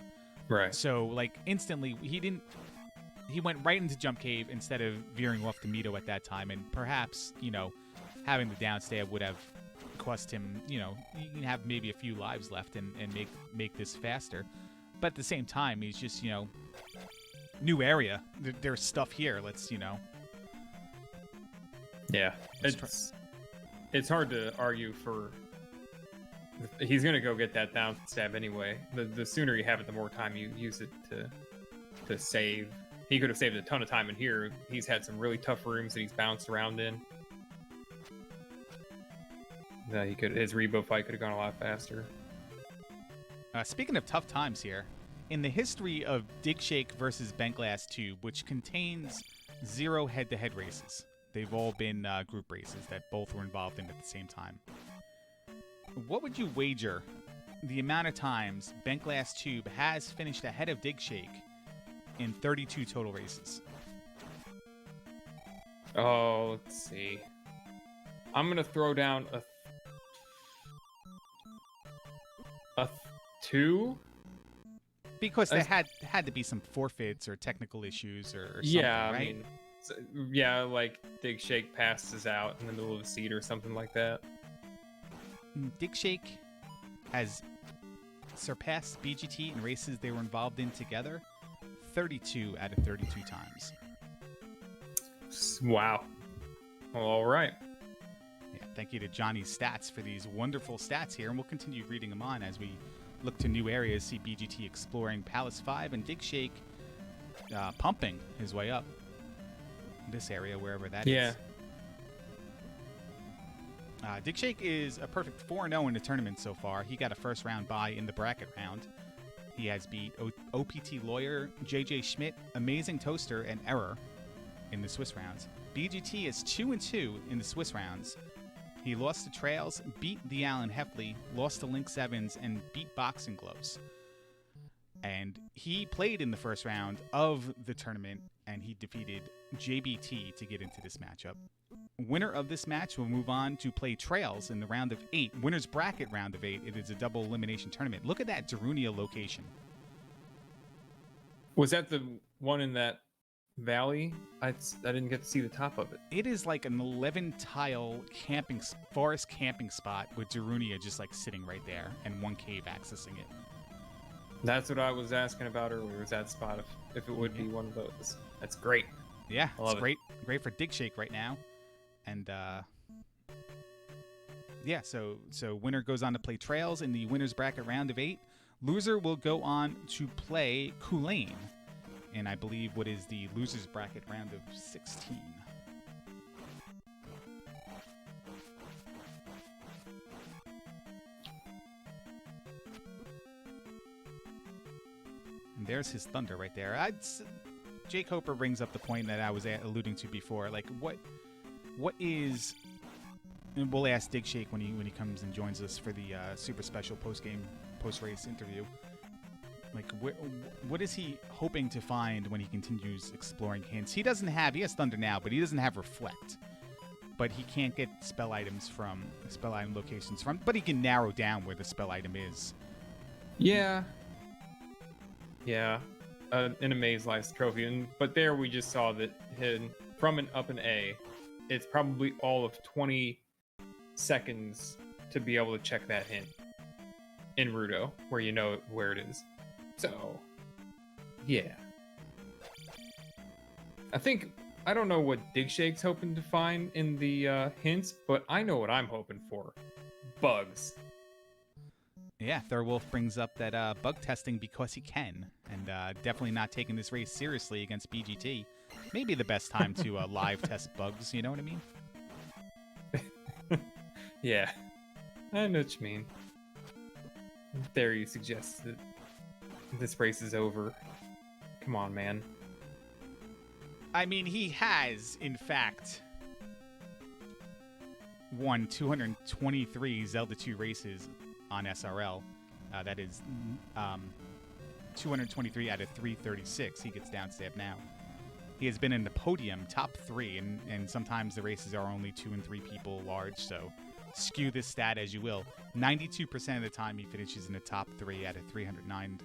Right. So, like, instantly, he went right into Jump Cave instead of veering off to Mito at that time. And perhaps, having the downstab would have cost him, you can have maybe a few lives left and make this faster. But at the same time, he's just, new area. There's stuff here. Let's, Yeah, it's hard to argue for. He's gonna go get that down stab anyway. The sooner you have it, the more time you use it to save. He could have saved a ton of time in here. He's had some really tough rooms that he's bounced around in. His Rebo fight could have gone a lot faster. Speaking of tough times here, in the history of Dig Shake versus Bent Glass Tube, which contains 0 head-to-head races, they've all been group races that both were involved in at the same time. What would you wager the amount of times Bent Glass Tube has finished ahead of Dig Shake in 32 total races? Oh, let's see. I'm gonna throw down a 2. Because there had to be some forfeits or technical issues or something, yeah, right? Like Dig Shake passes out in the middle of a seat or something like that. Dig Shake has surpassed BGT in races they were involved in together 32 out of 32 times. Wow. Well, all right. Yeah, thank you to Johnny's Stats for these wonderful stats here, and we'll continue reading them on as we look to new areas, see BGT exploring Palace 5 and Dig Shake pumping his way up this area, wherever that is. Dig Shake is a perfect 4-0 in the tournament so far. He got a first-round bye in the bracket round. He has beat OPT Lawyer, JJ Schmidt, Amazing Toaster, and Error in the Swiss rounds. BGT is 2-2 in the Swiss rounds. He lost to Trails, beat the Alan Heffley, lost to Lynx Evans, and beat Boxing Gloves. And he played in the first round of the tournament, and he defeated JBT to get into this matchup. Winner of this match will move on to play Trails in the round of 8. Winner's bracket round of 8. It is a double elimination tournament. Look at that Darunia location. Was that the one in that valley? I didn't get to see the top of it. It is like an 11-tile forest camping spot with Darunia just like sitting right there and one cave accessing it. That's what I was asking about earlier. Was that spot if it would be one of those? That's great. Yeah, it's great. Great for Dig Shake right now. And yeah, so winner goes on to play Trails in the winner's bracket round of 8. Loser will go on to play Kulane in, I believe, what is the loser's bracket round of 16. And there's his thunder right there. Jake Hoper brings up the point that I was alluding to before. Like, what is, and we'll ask Dig Shake when he comes and joins us for the super special post-race interview. Like, what is he hoping to find when he continues exploring hints? He has Thunder now, but he doesn't have Reflect. But he can't get spell item locations from, but he can narrow down where the spell item is. Yeah. Yeah. In a Maze Life trophy. But there we just saw that from and up an A, it's probably all of 20 seconds to be able to check that hint in Rudo, where you know where it is. So, yeah. I don't know what Dig Shake's hoping to find in the hints, but I know what I'm hoping for. Bugs. Yeah, Thurwolf brings up that bug testing because he can, and definitely not taking this race seriously against BGT. Maybe the best time to live test bugs, you know what I mean? Yeah, I know what you mean. There you suggest that this race is over. Come on, man. I mean, he has, in fact, won 223 Zelda 2 races on SRL. That is 223 out of 336. He gets downstab now. He has been in the podium, top 3, and sometimes the races are only 2 and 3 people large, so skew this stat as you will. 92% of the time he finishes in the top 3 out of 309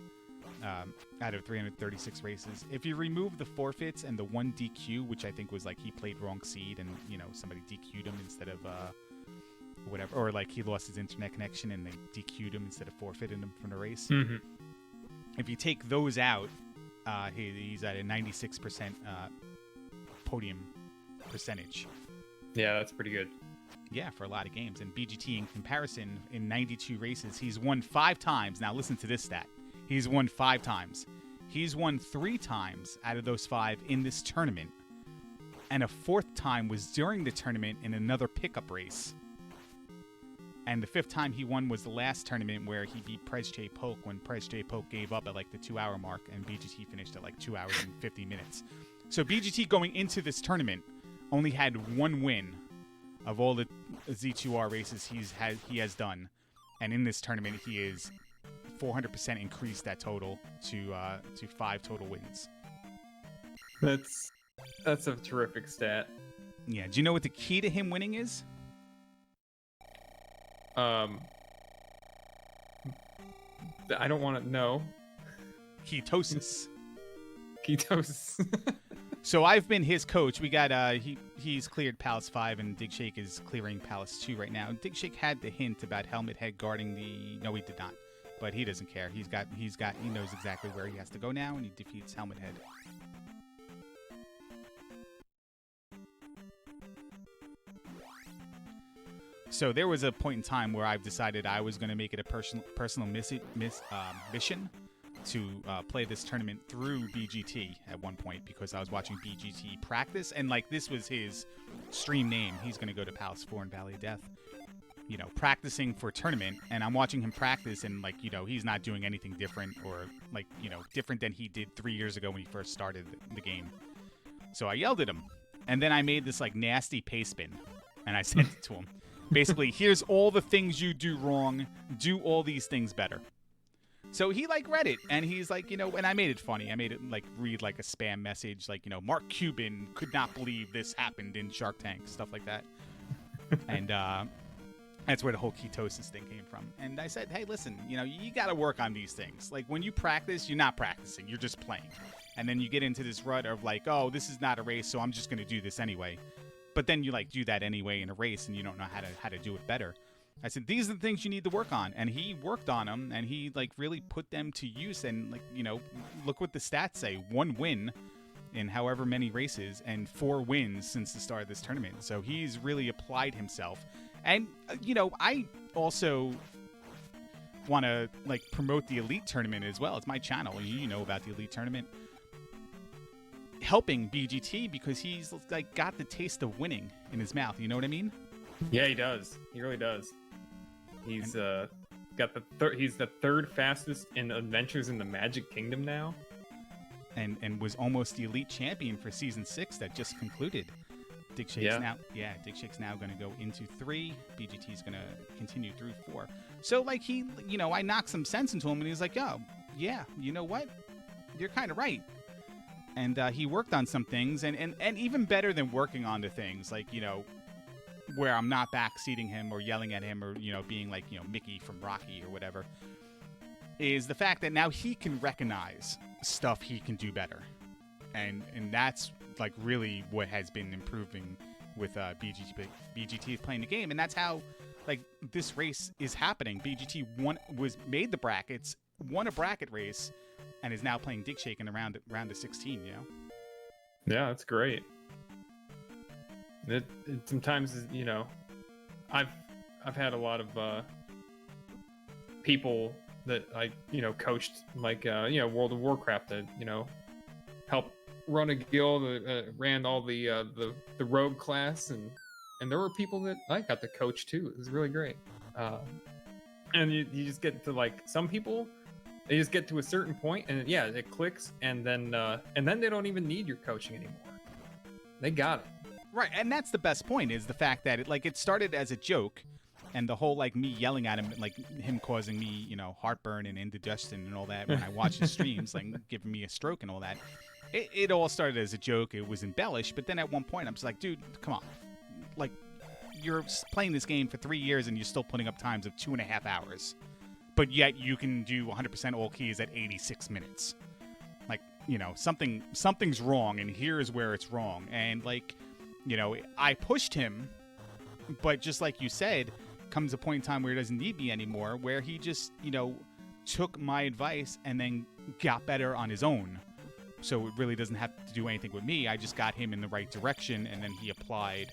out of 336 races. If you remove the forfeits and the 1 DQ, which I think was like he played wrong seed and somebody DQ'd him instead of or whatever, or like he lost his internet connection and they DQ'd him instead of forfeiting him from the race. Mm-hmm. If you take those out, he's at a 96% podium percentage. Yeah, that's pretty good. Yeah, for a lot of games. And BGT, in comparison, in 92 races, he's won 5 times. Now listen to this stat. He's won 5 times. He's won 3 times out of those 5 in this tournament. And a 4th time was during the tournament in another pickup race. And the 5th time he won was the last tournament where he beat Prez J. Polk when Prez J. Polk gave up at like the 2-hour mark and BGT finished at like 2 hours and 50 minutes. So BGT going into this tournament only had 1 win of all the Z2R races he has done. And in this tournament, he is 400% increased that total to 5 total wins. That's a terrific stat. Yeah. Do you know what the key to him winning is? I don't want to know. Ketosis. Ketosis. So I've been his coach. We got he's cleared Palace 5 and Dig Shake is clearing Palace 2 right now. Dig Shake had the hint about Helmet Head guarding the. No, he did not. But he doesn't care. He knows exactly where he has to go now, and he defeats Helmet Head. So there was a point in time where I've decided I was going to make it a personal mission to play this tournament through BGT at one point, because I was watching BGT practice, and like this was his stream name. He's going to go to Palace 4 and Valley of Death, you know, practicing for a tournament, and I'm watching him practice, and like, you know, he's not doing anything different or like, you know, different than he did 3 years ago when he first started the game. So I yelled at him, and then I made this like nasty pace spin, and I sent it to him. Basically, here's all the things you do wrong. Do all these things better. So he like read it, and he's like, you know, and I made it funny. I made it like read like a spam message, like, you know, Mark Cuban could not believe this happened in Shark Tank, stuff like that. And that's where the whole ketosis thing came from. And I said, hey, listen, you know, you got to work on these things. Like when you practice, you're not practicing, you're just playing. And then you get into this rut of like, oh, this is not a race, so I'm just going to do this anyway. But then you like do that anyway in a race, and you don't know how to do it better. I said, these are the things you need to work on. And he worked on them, and he like really put them to use. And like, you know, look what the stats say. 1 win in however many races and 4 wins since the start of this tournament. So he's really applied himself. And, you know, I also want to like promote the Elite Tournament as well. It's my channel. You know about the Elite Tournament. Helping BGT because he's like got the taste of winning in his mouth. You know what I mean? Yeah, he does. He really does. He's got he's the 3rd fastest in Adventures in the Magic Kingdom now, and was almost the Elite Champion for Season 6 that just concluded. Dig Shake's now going to go into 3. BGT's going to continue through 4. So like he, you know, I knocked some sense into him, and he's like, oh yeah, you know what? You're kind of right. And he worked on some things, and even better than working on the things, like, you know, where I'm not backseating him or yelling at him or, you know, being like, you know, Mickey from Rocky or whatever, is the fact that now he can recognize stuff he can do better. And that's like really what has been improving with BGT is playing the game. And that's how like this race is happening. BGT made the brackets, won a bracket race, and is now playing Dig Shake in the round of 16, you know? Yeah, that's great. It sometimes, you know, I've had a lot of people that I, you know, coached, like, you know, World of Warcraft that, you know, helped run a guild, ran all the rogue class, and there were people that I got to coach too. It was really great. And you just get to like some people. They just get to a certain point, and yeah, it clicks, and then they don't even need your coaching anymore. They got it. Right, and that's the best point, is the fact that it started as a joke, and the whole like me yelling at him, like him causing me, you know, heartburn and indigestion and all that when I watch his streams, like giving me a stroke and all that. It all started as a joke. It was embellished, but then at one point I'm just like, dude, come on, like you're playing this game for 3 years and you're still putting up times of 2.5 hours. But yet you can do 100% all keys at 86 minutes. Like, you know, something's wrong, and here's where it's wrong. And, like, you know, I pushed him, but just like you said, comes a point in time where he doesn't need me anymore, where he just, took my advice and then got better on his own. So it really doesn't have to do anything with me. I just got him in the right direction, and then he applied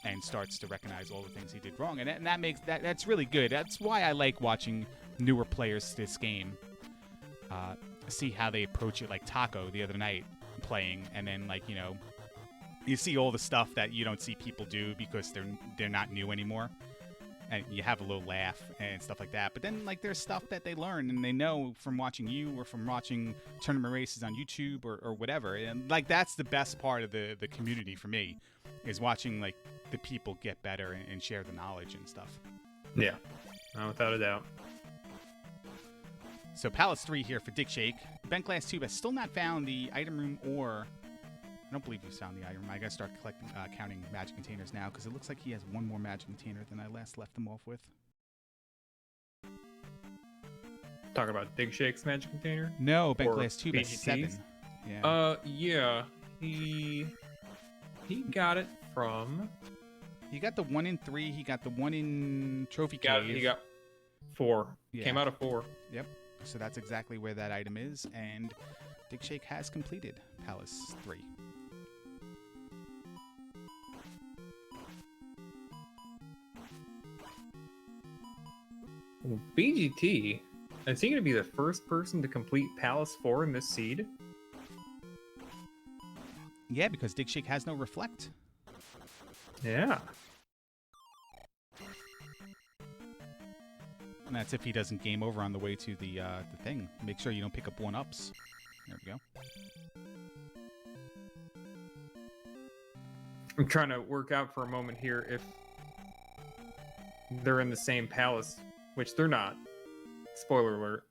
and starts to recognize all the things he did wrong. And that makes that's really good. That's why I like watching newer players this game. See how they approach it, like Taco the other night playing, and then you see all the stuff that you don't see people do because they're not new anymore, and you have a little laugh and stuff like that. But then there's stuff that they learn and they know from watching you or from watching tournament races on YouTube or whatever, and that's the best part of the community for me, is watching the people get better and share the knowledge and stuff. Yeah, without a doubt. So Palace 3 here for Dig Shake. Bent Glass Tube has still not found the item room, or I don't believe he's found the item room. I gotta start counting magic containers now, because it looks like he has one more magic container than I last left him off with. Talking about Dig Shake's magic container? No, Bent Or Glass Tube has BGT's? 7. Yeah. Yeah. He got it from. He got the 1 in 3. He got the 1 in Trophy Cave. He got 4. Yeah. Came out of 4. Yep. So that's exactly where that item is, and Dig Shake has completed Palace 3. BGT, is he going to be the first person to complete Palace 4 in this seed? Yeah, because Dig Shake has no Reflect. Yeah. And that's if he doesn't game over on the way to the thing. Make sure you don't pick up 1-ups. There we go. I'm trying to work out for a moment here if they're in the same palace, which they're not. Spoiler alert.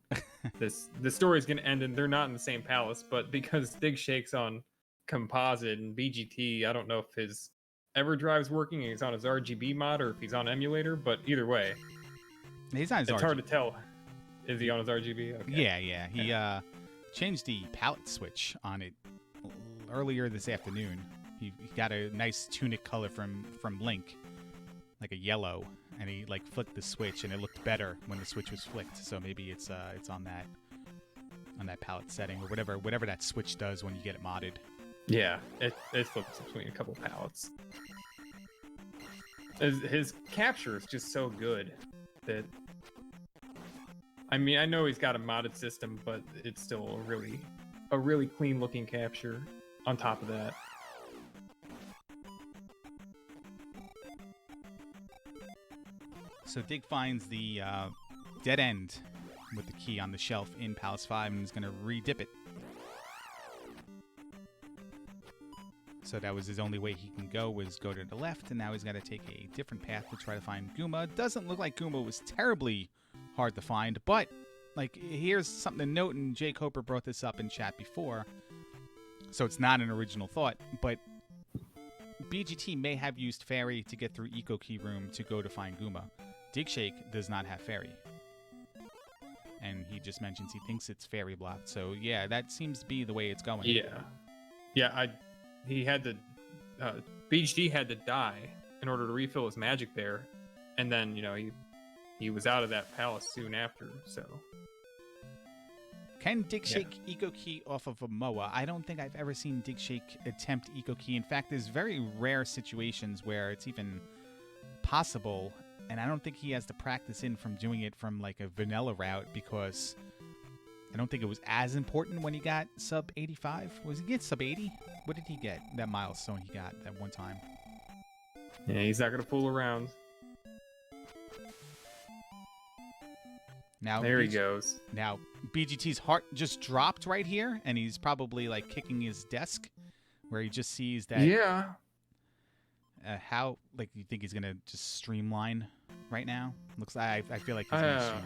The story's going to end and they're not in the same palace, but because Dig Shake's on Composite and BGT, I don't know if his EverDrive's working and he's on his RGB mod or if he's on emulator, but either way. He's on his It's RGB. hard to tell. Is he on his RGB? Okay. Yeah. He changed the palette switch on it earlier this afternoon. He got a nice tunic color from Link, like a yellow, and he flicked the switch, and it looked better when the switch was flicked. So maybe it's on that palette setting or whatever that switch does when you get it modded. Yeah, it flips between a couple palettes. His capture is just so good that, I mean, I know he's got a modded system, but it's still a really clean looking capture on top of that. So Dig finds the dead end with the key on the shelf in Palace 5 and is going to re-dip it. So that was his only way he can go, was go to the left, and now he's got to take a different path to try to find Goomba. Doesn't look like Goomba was terribly hard to find, but here's something to note, and Jake Hoper brought this up in chat before, so it's not an original thought, but BGT may have used Fairy to get through Eco Key Room to go to find Goomba. Dig Shake does not have Fairy. And he just mentions he thinks it's Fairy blocked. So, yeah, that seems to be the way it's going. Yeah, he had to... BGT had to die in order to refill his magic there. And then, he was out of that palace soon after, so... Can Dig Shake Eco Key off of a Moa? I don't think I've ever seen Dig Shake attempt Eco Key. In fact, there's very rare situations where it's even possible, and I don't think he has the practice in from doing it from a vanilla route, because I don't think it was as important when he got sub 85. Was he get sub 80? What did he get? That milestone he got that one time. Yeah, he's not going to fool around. Now there he goes. Now BGT's heart just dropped right here, and he's probably kicking his desk, where he just sees that. Yeah. How you think he's gonna just streamline right now? Looks I feel like he's gonna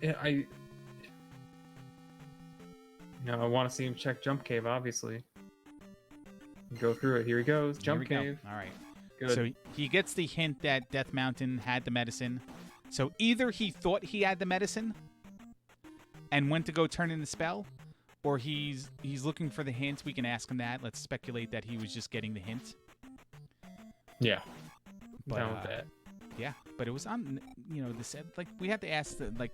streamline. Yeah, I want to see him check Jump Cave, obviously. Go through it. Here he goes. Jump Cave. All right. Good. So he gets the hint that Death Mountain had the medicine. So either he thought he had the medicine and went to go turn in the spell, or he's looking for the hint. We can ask him that. Let's speculate that he was just getting the hint. Yeah. But, Down with that. Yeah. but it was on, this, like, we had to ask like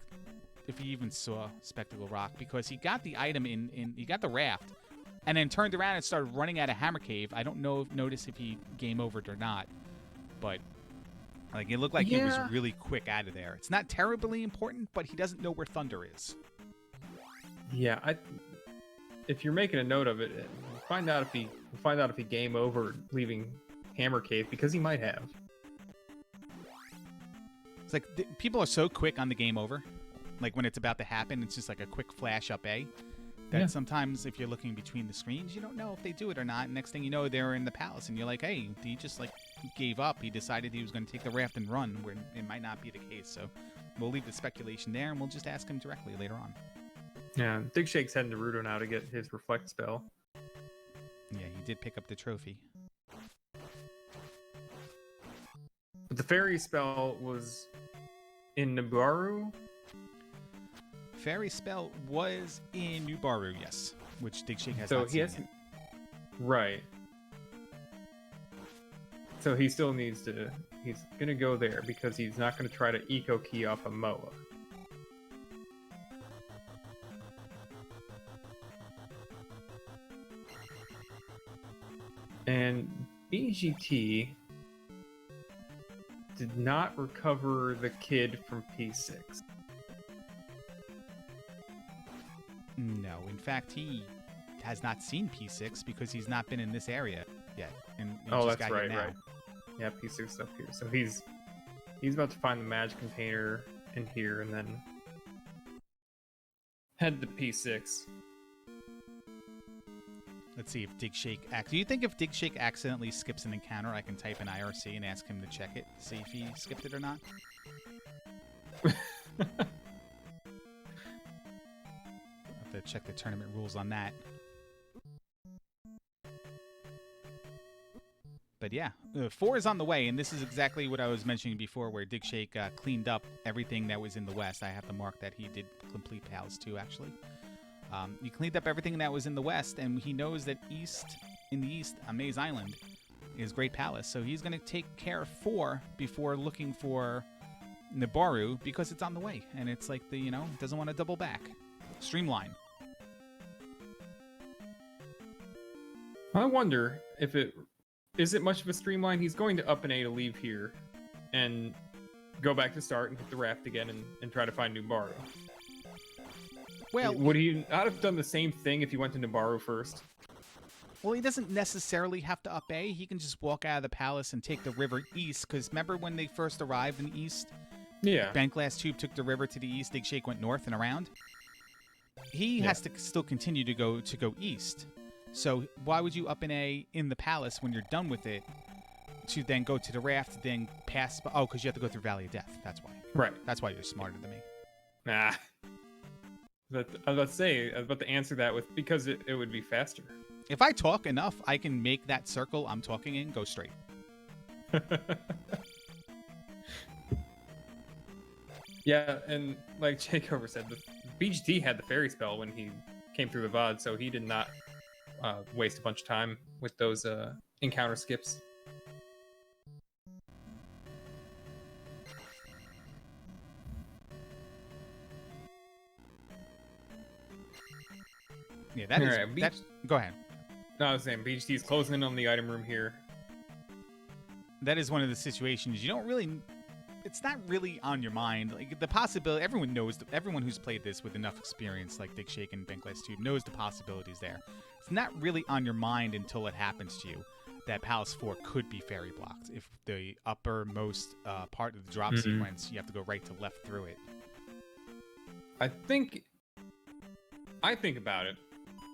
if he even saw Spectacle Rock, because he got the item he got the raft, and then turned around and started running out of Hammer Cave. I don't notice if he game overed or not, but like it looked like he was really quick out of there. It's not terribly important, but he doesn't know where Thunder is. Yeah, if you're making a note of it, find out if he game over leaving Hammer Cave, because he might have. It's like people are so quick on the game over, like when it's about to happen, it's just like a quick flash up A. That sometimes if you're looking between the screens, you don't know if they do it or not. Next thing you know, they're in the palace, and you're like, hey, he just like gave up. He decided he was going to take the raft and run, where it might not be the case. So we'll leave the speculation there, and we'll just ask him directly later on. Yeah, Dig Shake's heading to Rudo now to get his Reflect spell. Yeah, he did pick up the trophy. But the fairy spell was in Nibaru? Fairy spell was in Nibaru, yes. Which Dig Shake has so not he has seen yet. Right. So he still needs to... He's going to go there, because he's not going to try to eco key off a Moa. And BGT did not recover the kid from P6. No, in fact, he has not seen P6 because he's not been in this area yet. And he just that's got right, here now. right. Yeah, P6 stuff here. So he's about to find the magic container in here and then head to P6. Let's see if Dig Shake... Do you think if Dig Shake accidentally skips an encounter, I can type in IRC and ask him to check it to see if he skipped it or not? I'll have to check the tournament rules on that. But yeah, 4 is on the way, and this is exactly what I was mentioning before, where Dig Shake cleaned up everything that was in the West. I have to mark that he did complete Palace 2, actually. He cleaned up everything that was in the West, and he knows that in the East, Amaze Island is Great Palace. So he's going to take care of 4 before looking for Nibaru, because it's on the way. And it's like, doesn't want to double back. Streamline. I wonder if is it much of a streamline? He's going to up an A to leave here and go back to start and hit the raft again and try to find Nibaru. Well, would he not have done the same thing if he went to Nibaru first? Well, he doesn't necessarily have to up A. He can just walk out of the palace and take the river east, because remember when they first arrived in the east? Yeah. Bankglass Tube took the river to the east. Dig Shake went north and around. He has to still continue to go east. So why would you up an A in the palace when you're done with it to then go to the raft, then pass? Oh, because you have to go through Valley of Death. That's why. Right. That's why you're smarter than me. Nah. I was about to answer that with, because it would be faster. If I talk enough, I can make that circle I'm talking in go straight. Yeah, and like Jacover said, the BGT had the fairy spell when he came through the VOD, so he did not waste a bunch of time with those encounter skips. Yeah, that is. Right, go ahead. No, I was saying BGT is closing in on the item room here. That is one of the situations you don't really. It's not really on your mind. Like the possibility, everyone knows. Everyone who's played this with enough experience, like Dig Shake and Bankglass Tube, knows the possibilities there. It's not really on your mind until it happens to you. That Palace 4 could be fairy blocked. If the uppermost part of the drop sequence, you have to go right to left through it. I think about it,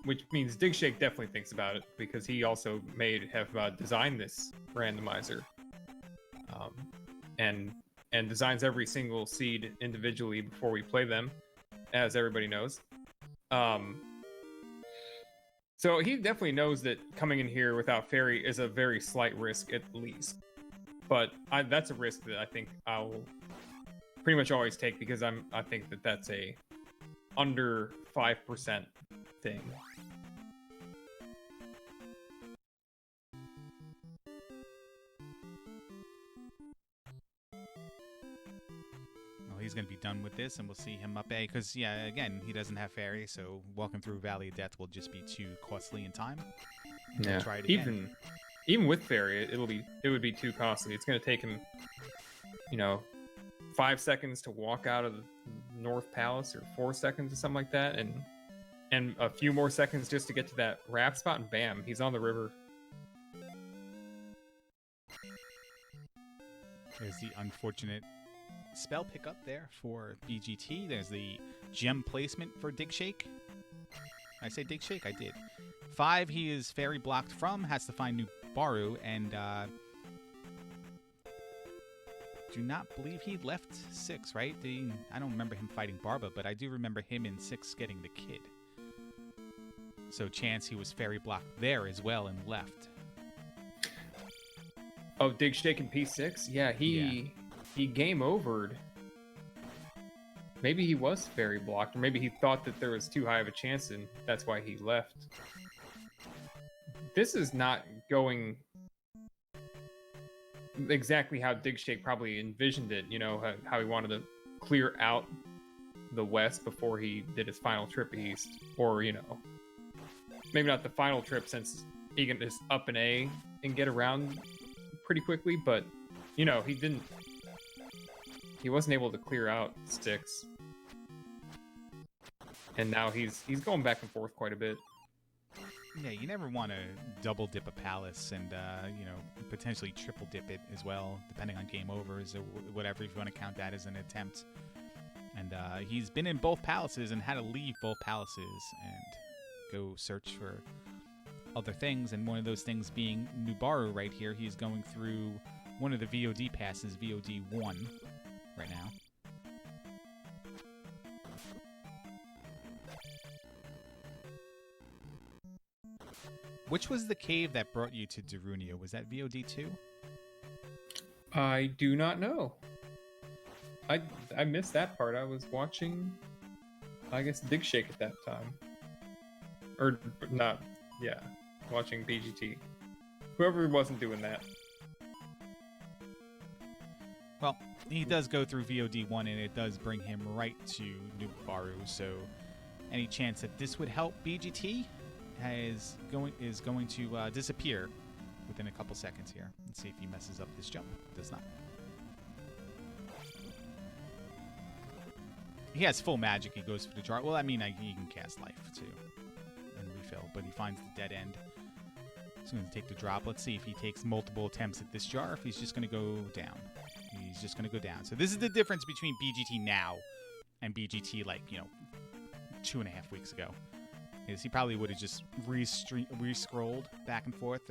which means Dig Shake definitely thinks about it, because he also have designed this randomizer, and designs every single seed individually before we play them, as everybody knows. So he definitely knows that coming in here without fairy is a very slight risk at least. But that's a risk that I think I'll pretty much always take, because I think that that's a under 5% thing. he's going to be done with this, and we'll see him up A. Because, yeah, again, he doesn't have Fairy, so walking through Valley of Death will just be too costly in time. Yeah. Try it again. Even with Fairy, it would be too costly. It's going to take him, 5 seconds to walk out of the North Palace, or 4 seconds or something like that, and a few more seconds just to get to that raft spot, and bam, he's on the river. There's the unfortunate spell pickup there for BGT. There's the gem placement for Dig Shake. I say Dig Shake? I did. 5 he is Fairy blocked from, has to find Nubaru, and do not believe he left 6, right? I don't remember him fighting Barba, but I do remember him in 6 getting the kid. So chance he was Fairy blocked there as well and left. Oh, Dig Shake in P6? Yeah, he game overed. Maybe he was Fairy blocked, or maybe he thought that there was too high of a chance, and that's why he left. This is not going exactly how Dig Shake probably envisioned it, how he wanted to clear out the west before he did his final trip east. Or, maybe not the final trip, since he can just up an A and get around pretty quickly, but he wasn't able to clear out 6, and now he's going back and forth quite a bit. Yeah, you never want to double dip a palace and potentially triple dip it as well, depending on game overs or whatever, if you want to count that as an attempt. And he's been in both palaces and had to leave both palaces and go search for other things, and one of those things being Nubaru right here. He's going through one of the VOD passes, VOD 1, right now. Which was the cave that brought you to Darunia? Was that VOD 2? I do not know. I missed that part. I was watching, I guess, Dig Shake at that time. Or not, yeah. Watching BGT. Whoever wasn't doing that. Well, he does go through VOD 1, and it does bring him right to Nubaru, so any chance that this would help BGT is going to disappear within a couple seconds here. Let's see if he messes up this jump. Does not. He has full magic. He goes for the jar. Well, I mean, he can cast life, too, and refill, but he finds the dead end. He's going to take the drop. Let's see if he takes multiple attempts at this jar, if he's just going to go down. He's just going to go down. So this is the difference between BGT now and BGT, 2.5 weeks ago. Is he probably would have just re-scrolled back and forth,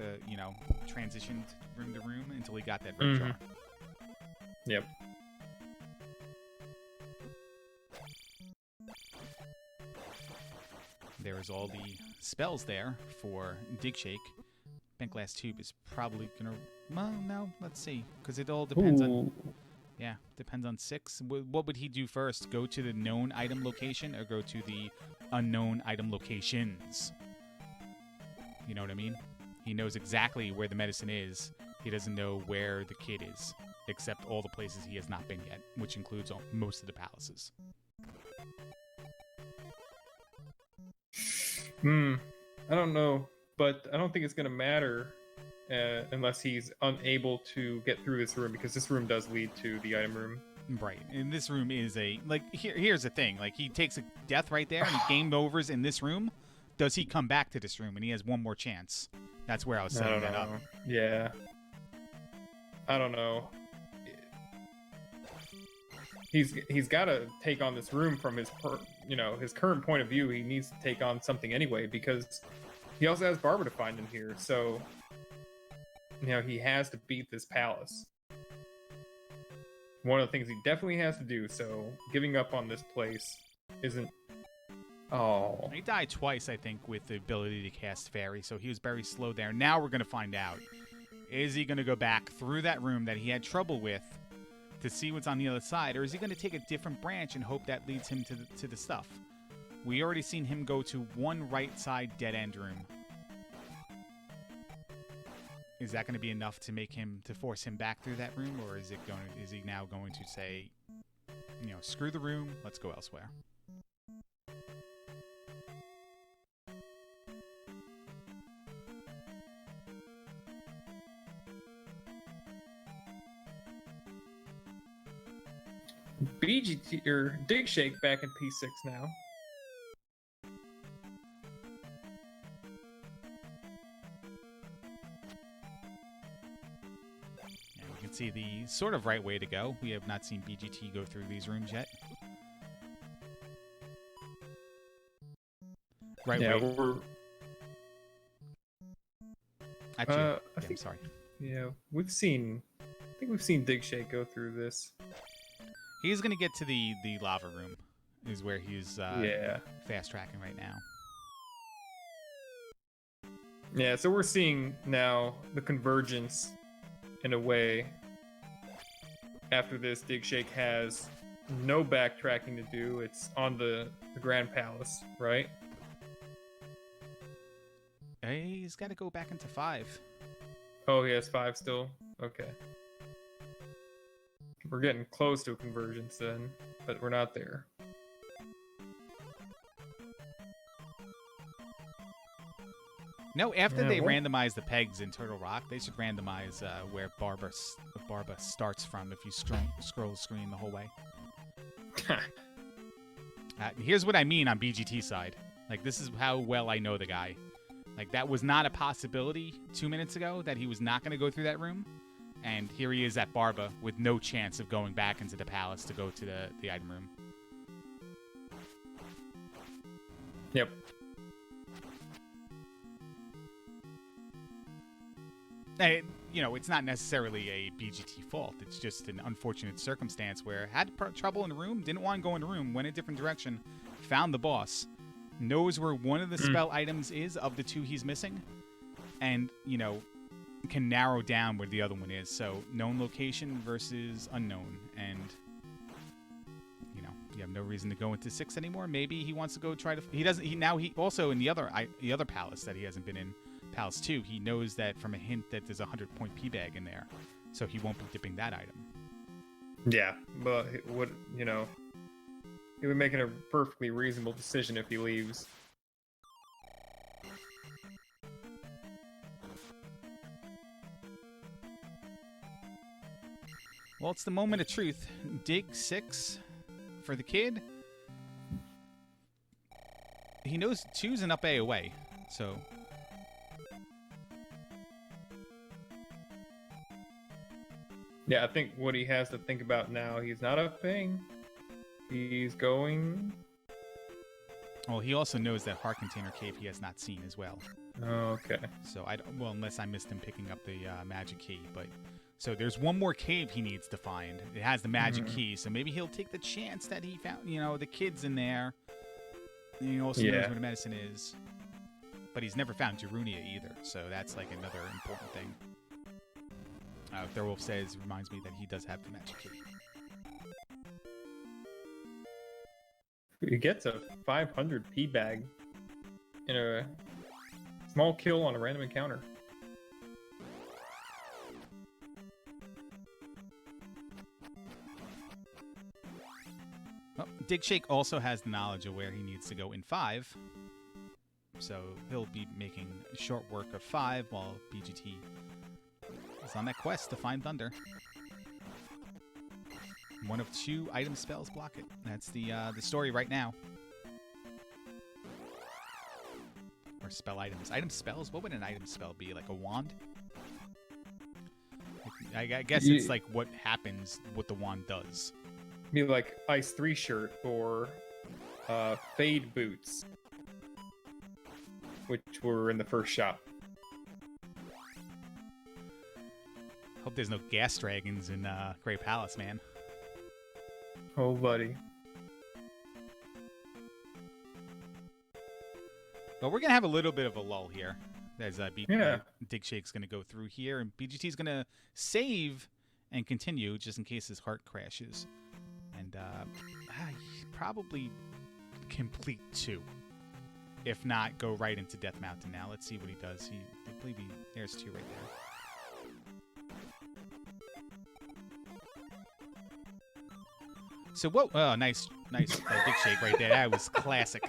transitioned room to room until he got that red jar. Yep. There is all the spells there for Dig Shake. Bent Glass Tube is probably gonna. Well, no, let's see, because it all depends on. Yeah, depends on 6. What would he do first? Go to the known item location or go to the unknown item locations? You know what I mean? He knows exactly where the medicine is. He doesn't know where the kid is, except all the places he has not been yet, which includes most of the palaces. I don't know, but I don't think it's going to matter unless he's unable to get through this room, because this room does lead to the item room. Right, and this room is here's the thing, he takes a death right there and he game overs in this room. Does he come back to this room and he has one more chance? That's where I was setting that up. Yeah. I don't know. He's got to take on this room from his current point of view. He needs to take on something anyway, because he also has Barba to find in here. So, he has to beat this palace. One of the things he definitely has to do. So, giving up on this place isn't. Oh. He died twice, I think, with the ability to cast Fairy. So he was very slow there. Now we're going to find out. Is he going to go back through that room that he had trouble with to see what's on the other side, or is he going to take a different branch and hope that leads him to the stuff? We already seen him go to one right side dead end room. Is that going to be enough to force him back through that room, or is he now going to say, screw the room. Let's go elsewhere. BGT or Dig Shake back in P6 now. And we can see the sort of right way to go. We have not seen BGT go through these rooms yet. Right Yeah, way. we're. Actually, I yeah, think- I'm sorry. Yeah, we've seen. I think we've seen Dig Shake go through this. He's gonna get to the lava room. Is where he's Yeah. fast tracking right now. Yeah, so we're seeing now the convergence in a way. After this, Dig Shake has no backtracking to do. It's on the Grand Palace, right? He's got to go back into 5. Oh, he has 5 still? Okay. We're getting close to a convergence then, but we're not there. No, after Yeah, they what? randomize the pegs in Turtle Rock, they should randomize where Barba starts from if you scroll the screen the whole way. Here's what I mean on BGT side. Like, this is how well I know the guy. Like, that was not a possibility 2 minutes ago that he was not going to go through that room. And here he is at Barba with no chance of going back into the palace to go to the item room. Yep. And, it's not necessarily a BGT fault. It's just an unfortunate circumstance where had trouble in the room, didn't want to go in the room, went a different direction, found the boss, knows where one of the spell items is of the 2 he's missing, and, can narrow down where the other one is. So known location versus unknown, and you have no reason to go into 6 anymore. Maybe he wants to go try to. He doesn't. He also in the other palace that he hasn't been in, Palace 2. He knows that from a hint that there's a 100-point P bag in there, so he won't be dipping that item. Yeah, but he would he'll be making a perfectly reasonable decision if he leaves. Well, it's the moment of truth. Dig 6 for the kid. He knows 2's an up A away, so. Yeah, I think what he has to think about now, he's not up paying. He's going. Well, he also knows that Heart Container Cave he has not seen as well. Okay. So unless I missed him picking up the magic key, but so there's one more cave he needs to find. It has the magic key, so maybe he'll take the chance that he found, the kid's in there. And he also knows where the medicine is, but he's never found Jurunia either. So that's like another important thing. Thorwolf says reminds me that he does have the magic key. He gets a 500 P bag in a small kill on a random encounter. Well, Dig Shake also has the knowledge of where he needs to go in 5. So he'll be making short work of 5 while BGT is on that quest to find Thunder. One of 2 item spells block it. That's the story right now. Or spell items. Item spells? What would an item spell be? Like a wand? I guess it's like what happens, what the wand does. Be like Ice 3 shirt or Fade boots, which were in the first shop. Hope there's no gas dragons in Grey Palace, man. Oh, buddy. But we're going to have a little bit of a lull here. As Yeah. Dig Shake's going to go through here, and BGT's going to save and continue just in case his heart crashes. And probably complete 2. If not, go right into Death Mountain now. Let's see what he does. I believe there's 2 right there. So what? Oh, nice dick shake right there. That was classic.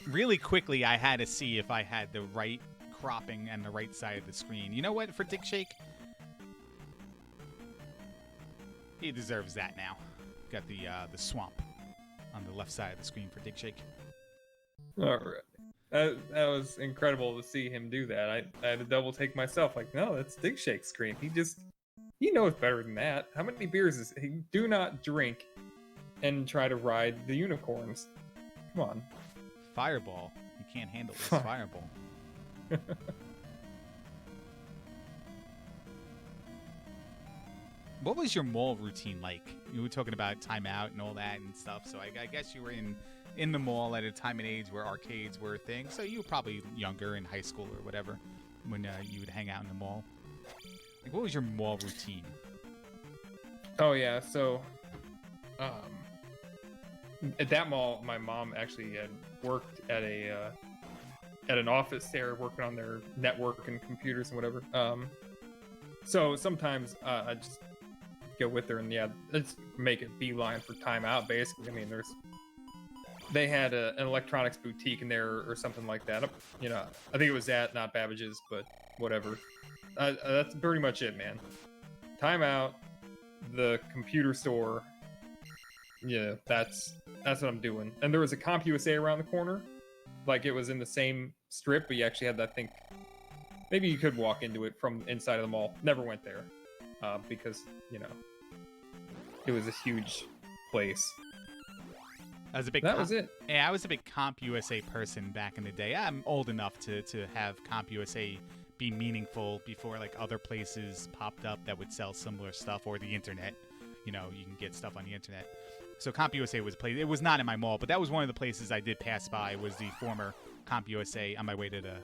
Really quickly, I had to see if I had the right cropping and the right side of the screen. You know what? For Dick Shake, he deserves that now. Got the swamp on the left side of the screen for Dick Shake. All right. That was incredible to see him do that. I had to double take myself. Like, no, that's Dig Shake's screen. He knows better than that. How many beers is he? Do not drink and try to ride the unicorns. Come on. Fireball. You can't handle this fireball. What was your mall routine like? You were talking about timeout and all that and stuff. So I guess you were in the mall at a time and age where arcades were a thing. So you were probably younger in high school or whatever when you would hang out in the mall. Like, what was your mall routine? Oh yeah, so at that mall, my mom actually had worked at an office there, working on their network and computers and whatever. So sometimes I just go with her and let's make it beeline for timeout. Basically, I mean, they had an electronics boutique in there or something like that. You know, I think it was that, not Babbage's, but whatever. That's pretty much it, man. Timeout, the computer store. Yeah, that's what I'm doing. And there was a CompUSA around the corner. Like, it was in the same strip, but you actually had that thing. Maybe you could walk into it from inside of the mall. Never went there because, you know, it was a huge place. That was it. Yeah, I was a big CompUSA person back in the day. I'm old enough to have CompUSA be meaningful before like other places popped up that would sell similar stuff, or the internet. You know, you can get stuff on the internet. So CompUSA was a place. It was not in my mall, but that was one of the places I did pass by. Was the former CompUSA on my way to the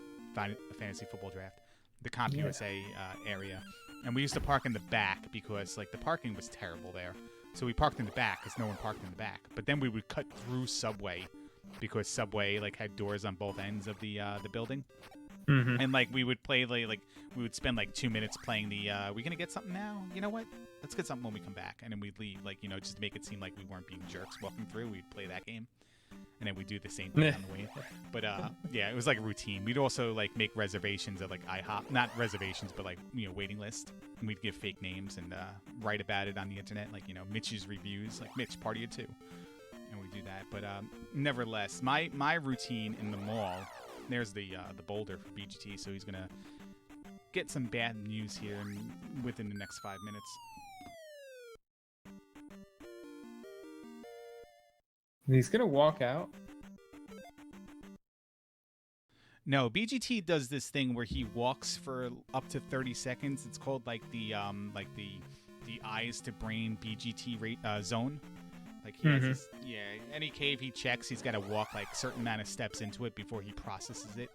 fantasy football draft, the CompUSA area, and we used to park in the back because like the parking was terrible there. So we parked in the back because no one parked in the back. But then we would cut through Subway because Subway like had doors on both ends of the building. Mm-hmm. And like we would play like we would spend like 2 minutes playing the we gonna get something now? You know what? Let's get something when we come back. And then we'd leave, like, you know, just to make it seem like we weren't being jerks walking through. We'd play that game. And then we'd do the same thing on the way. But yeah, it was like a routine. We'd also like make reservations at like IHOP, not reservations, but like, you know, waiting list. And we'd give fake names and write about it on the internet, like, you know, Mitch's reviews, like Mitch party of 2. And we do that. But nevertheless, my routine in the mall. There's the boulder for BGT, so he's gonna get some bad news here within the next 5 minutes. He's gonna walk out. No, BGT does this thing where he walks for up to 30 seconds. It's called like the eyes to brain BGT zone. Like he has this, any cave he checks, he's got to walk like certain amount of steps into it before he processes it,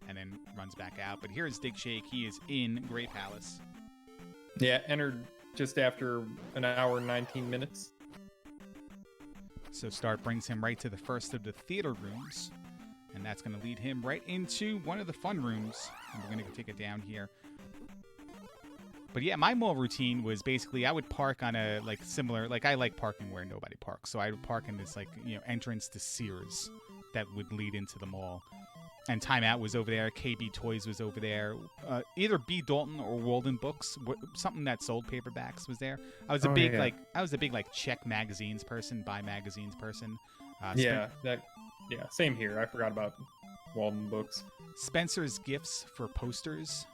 and then runs back out. But here's Dig Shake. He is in Great Palace. Yeah, entered just after an hour and 19 minutes. So start brings him right to the first of the theater rooms, and that's going to lead him right into one of the fun rooms. And we're going to take it down here. But yeah, my mall routine was basically I would park on a like similar, like I like parking where nobody parks. So I would park in this like, you know, entrance to Sears that would lead into the mall. And Timeout was over there. KB Toys was over there. Either B. Dalton or Walden Books, something that sold paperbacks was there. I was a big like check magazines person, buy magazines person. Same here. I forgot about Walden Books. Spencer's Gifts for posters.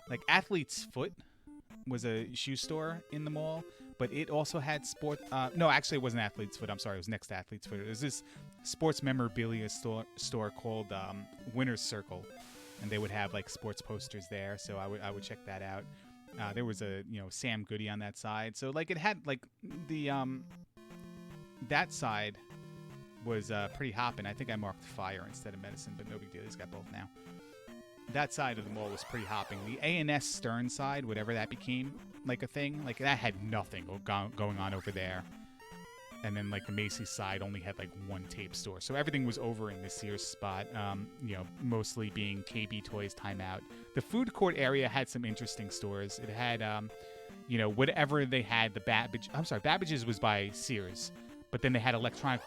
Like Athlete's Foot was a shoe store in the mall, but it also had sport. No, actually, it wasn't Athlete's Foot. I'm sorry, it was next to Athlete's Foot. It was this sports memorabilia store called Winner's Circle, and they would have like sports posters there. So I would check that out. There was a Sam Goody on that side. So like it had like the that side was pretty hopping. I think I marked fire instead of medicine, but no big deal. He's got both now. That side of the mall was pretty hopping. The A&S Stern side, whatever that became, like a thing, like that had nothing going on over there. And then like the Macy's side only had like one tape store, so everything was over in the Sears spot. Mostly being KB Toys, Time Out. The food court area had some interesting stores. It had, whatever they had. The Babbage's was by Sears, but then they had Electronic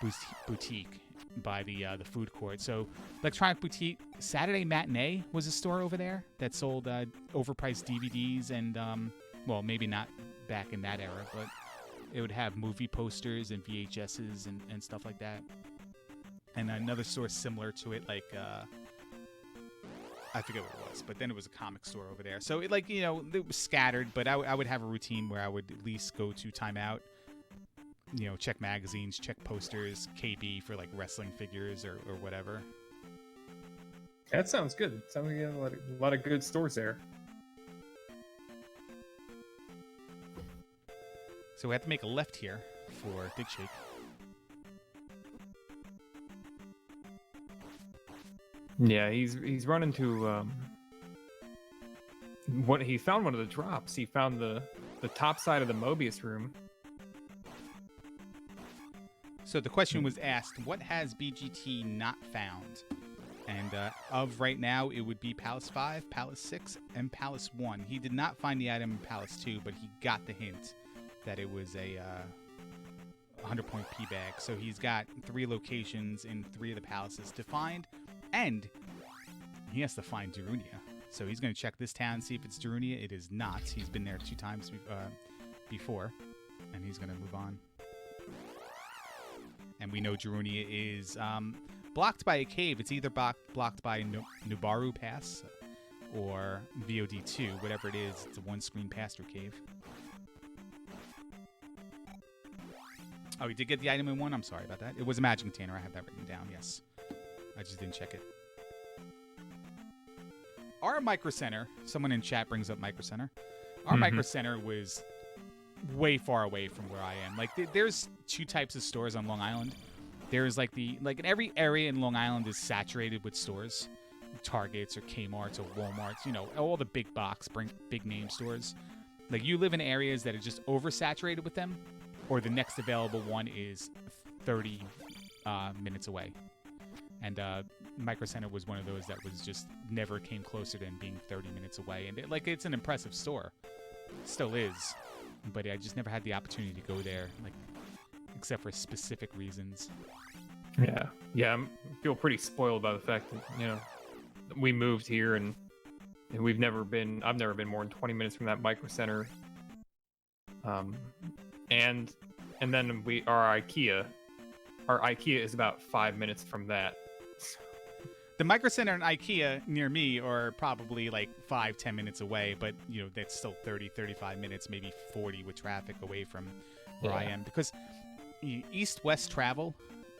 Boutique by the food court. So Electronic Boutique, Saturday Matinee was a store over there that sold overpriced DVDs and maybe not back in that era, but it would have movie posters and VHSs and stuff like that. And another store similar to it, like I forget what it was, but then it was a comic store over there. So it it was scattered, but I would have a routine where I would at least go to Time Out, check magazines, check posters, KB for like wrestling figures or whatever. That sounds good. Sounds like you have a lot of good stores there. So we have to make a left here for Dig Shake. Yeah, he's run into he found one of the drops. He found the top side of the Mobius room. So the question was asked, what has BGT not found? And of right now, it would be Palace 5, Palace 6, and Palace 1. He did not find the item in Palace 2, but he got the hint that it was a 100-point P bag. So he's got 3 locations in 3 of the palaces to find, and he has to find Darunia. So he's going to check this town, see if it's Darunia. It is not. He's been there 2 times before, and he's going to move on. And we know Darunia is blocked by a cave. It's either blocked by Nubaru Pass or VOD2, whatever it is. It's a one-screen pass-through cave. Oh, he did get the item in 1? I'm sorry about that. It was a magic container. I have that written down, yes. I just didn't check it. Our Micro Center, someone in chat brings up Micro Center. Our Micro Center was way far away from where I am. Like, there's 2 types of stores on Long Island. There's like in every area in Long Island is saturated with stores. Targets or Kmart's or Walmart's, all the big box, big name stores. Like, you live in areas that are just oversaturated with them, or the next available one is 30 minutes away. And Micro Center was one of those that was just never came closer than being 30 minutes away. And it's an impressive store. It still is. But I just never had the opportunity to go there, except for specific reasons. Yeah, I feel pretty spoiled by the fact that, we moved here and I've never been more than 20 minutes from that Micro Center. And then our IKEA is about 5 minutes from that. The Micro Center and IKEA near me are probably like 5-10 minutes away, but that's still 30-35 minutes, maybe 40 with traffic away from where I am. Because east-west travel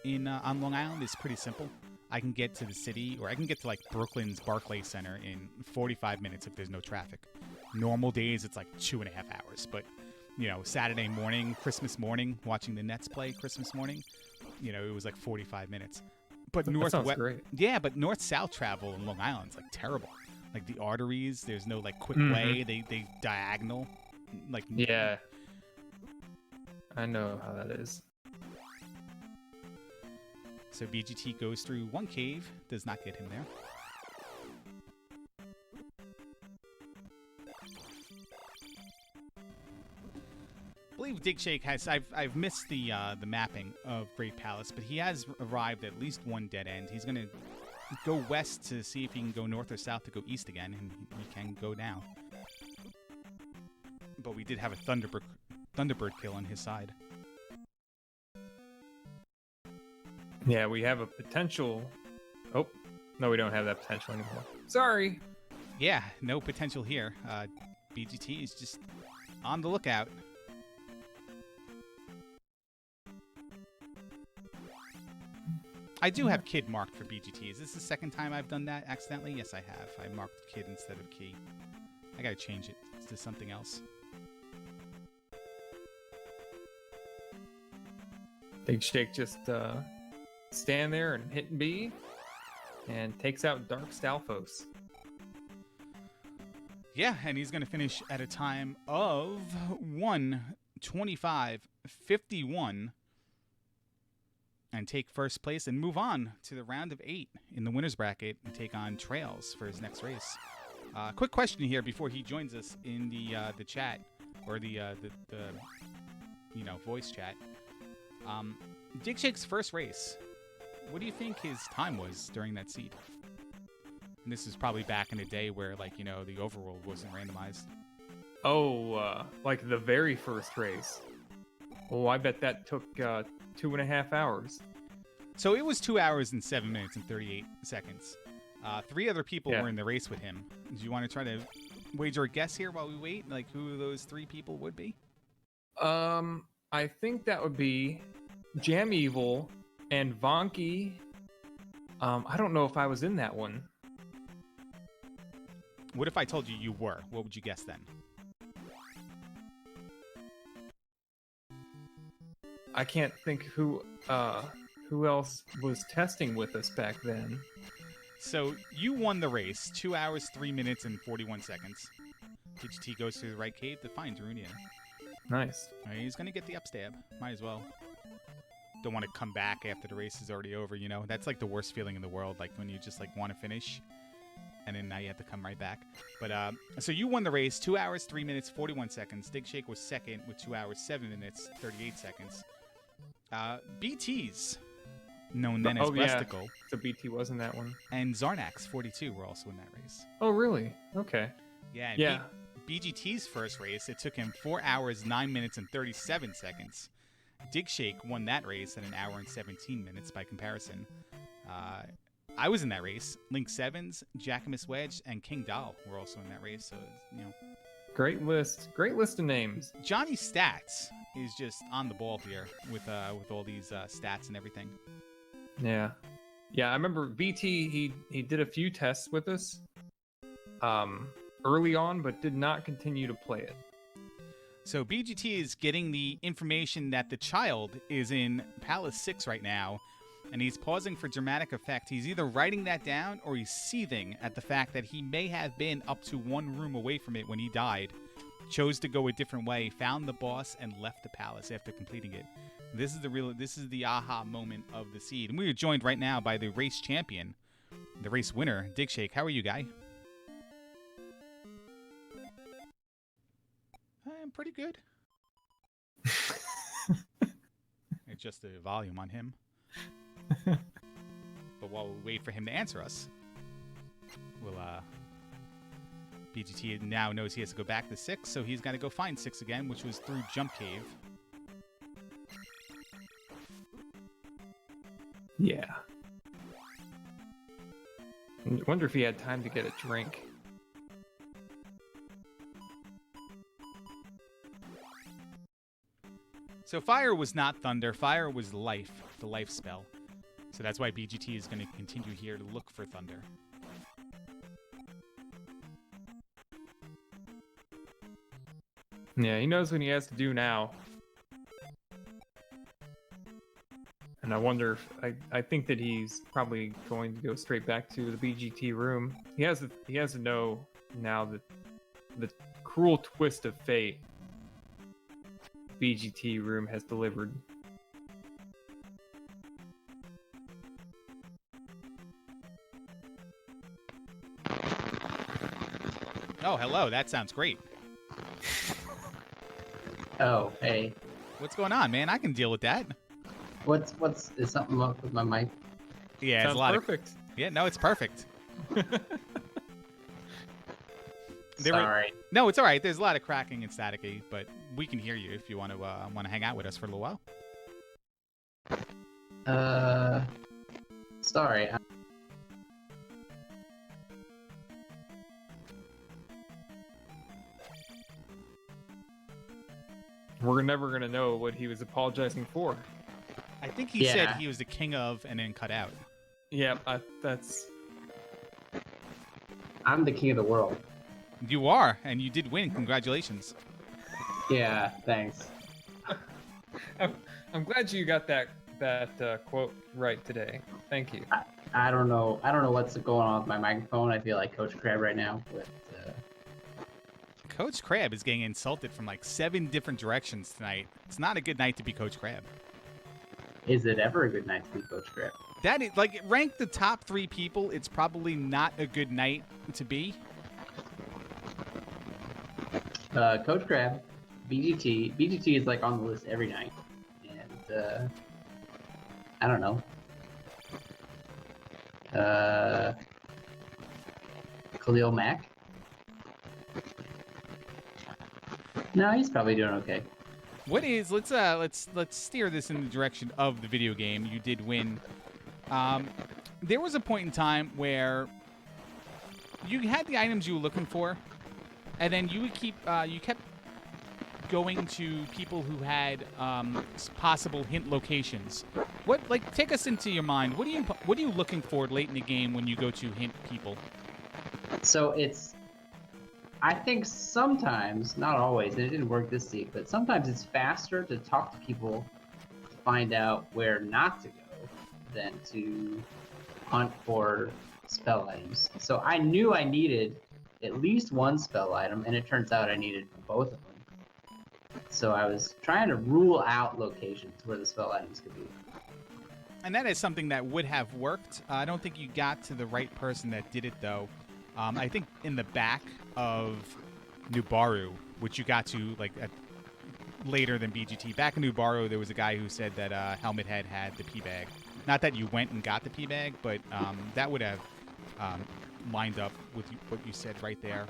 on Long Island is pretty simple. I can get to the city, or I can get to like Brooklyn's Barclays Center in 45 minutes if there's no traffic. Normal days, it's like 2.5 hours, but Saturday morning, Christmas morning, watching the Nets play Christmas morning, it was like 45 minutes. But north-south travel in Long Island is like terrible. Like the arteries, there's no like quick way. They diagonal. Yeah, I know how that is. So BGT goes through one cave, does not get him there. I believe Dig Shake has. I've missed the mapping of Great Palace, but he has arrived at least one dead end. He's gonna go west to see if he can go north or south to go east again, and he can go now. But we did have a Thunderbird kill on his side. Yeah, we have a potential. Oh, no, we don't have that potential anymore. Sorry. Yeah, no potential here. BGT is just on the lookout. I do have Kid marked for BGT. Is this the second time I've done that accidentally? Yes, I have. I marked Kid instead of Key. I gotta change it to something else. Big Shake just stand there and hit B and takes out Dark Stalfos. Yeah, and he's gonna finish at a time of 1:25:51 and take first place and move on to the round of 8 in the winner's bracket and take on Trails for his next race. Quick question here before he joins us in the chat or the voice chat. Dig Shake's first race. What do you think his time was during that seed? And this is probably back in the day where, like, the overworld wasn't randomized. Oh, like the very first race. Oh, I bet that took 2.5 hours. So it was 2 hours and 7 minutes and 38 seconds. 3 other people were in the race with him. Do you want to try to wager a guess here while we wait? Like who those 3 people would be? I think that would be Jam Evil and Vonky. I don't know if I was in that one. What if I told you were? What would you guess then? I can't think who else was testing with us back then. So you won the race, 2 hours, 3 minutes, and 41 seconds. DGT goes to the right cave to find Darunian. Nice. He's going to get the upstab. Might as well. Don't want to come back after the race is already over, That's like the worst feeling in the world, like when you just like want to finish, and then now you have to come right back. But so you won the race, 2 hours, 3 minutes, 41 seconds. Dig Shake was second with 2 hours, 7 minutes, 38 seconds. BT's, known then as Breasticle. Yeah. So BT was in that one. And Zarnax 42 were also in that race. Oh, really? Okay. Yeah. BGT's first race, it took him 4 hours, 9 minutes, and 37 seconds. Dig Shake won that race at 1 hour and 17 minutes by comparison. I was in that race. Link Sevens, Jackamus Wedge, and King Doll were also in that race. So, Great list. Great list of names. Johnny Stats is just on the ball here with all these stats and everything. Yeah. I remember BT. He did a few tests with us early on, but did not continue to play it. So BGT is getting the information that the child is in Palace 6 right now, and he's pausing for dramatic effect. He's either writing that down or he's seething at the fact that he may have been up to one room away from it when he died, chose to go a different way, found the boss, and left the palace after completing it. This is the aha moment of the seed. And we are joined right now by the race champion, the race winner, Dig Shake. How are you, guy? I'm pretty good. Adjust the volume on him. But while we wait for him to answer us, BGT now knows he has to go back to 6, so he's got to go find 6 again, which was through Jump Cave. Yeah. I wonder if he had time to get a drink. So fire was not thunder. Fire was life, the life spell. So that's why BGT is going to continue here to look for thunder. Yeah, he knows what he has to do now. And I wonder if I think that he's probably going to go straight back to the BGT room. He has to know now that the cruel twist of fate BGT room has delivered. Oh, hello. That sounds great. Oh, hey. What's going on, man? I can deal with that. Is something up with my mic? Yeah, Sounds it's a lot perfect. Yeah, no, it's perfect. Sorry. No, it's all right. There's a lot of cracking and staticky, but we can hear you if you want to hang out with us for a little while. Sorry. We're never gonna know what he was apologizing for. I think he said he was the king of and then cut out. Yeah, that's... I'm the king of the world. You are, and you did win. Congratulations. Yeah, thanks. I'm glad you got that quote right today. Thank you. I don't know what's going on with my microphone. I feel like Coach Crab right now. But, Coach Crab is getting insulted from like 7 different directions tonight. It's not a good night to be Coach Crab. Is it ever a good night to be Coach Crab? That is like rank the top 3 people. It's probably not a good night to be. Coach Crab, BGT. BGT is like on the list every night, and I don't know. Khalil Mack. No, he's probably doing okay. What is let's steer this in the direction of the video game. You did win. There was a point in time where you had the items you were looking for, and then you would you kept going to people who had possible hint locations. Take us into your mind. What are you looking for late in the game when you go to hint people? So I think sometimes, not always, and it didn't work this seat, but sometimes it's faster to talk to people to find out where not to go than to hunt for spell items. So I knew I needed at least one spell item, and it turns out I needed both of them. So I was trying to rule out locations where the spell items could be. And that is something that would have worked. I don't think you got to the right person that did it, though. I think in the back of Nubaru, which you got to later than BGT. Back in Nubaru, there was a guy who said that Helmet Head had the P bag. Not that you went and got the P bag, but that would have lined up with what you said right there.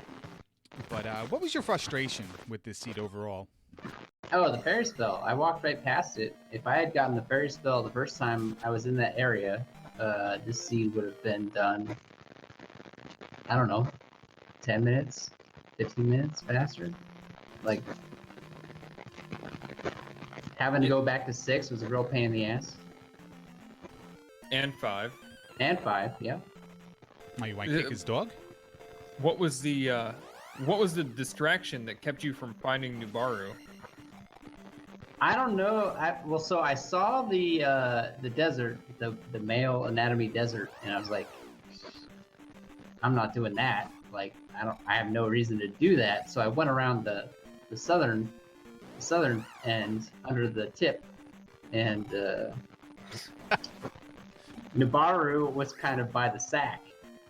But what was your frustration with this seed overall? Oh, the fairy spell. I walked right past it. If I had gotten the fairy spell the first time I was in that area, this seed would have been done, I don't know, 10 minutes, 15 minutes faster. Like, having to go back to 6 was a real pain in the ass. And 5. And 5, yeah. Oh, you want to kick his dog? What was the distraction that kept you from finding Nubaru? I don't know. So I saw the desert, the male anatomy desert, and I was like, I'm not doing that. Like, I have no reason to do that. So I went around the southern end under the tip, and Nubaru was kind of by the sack,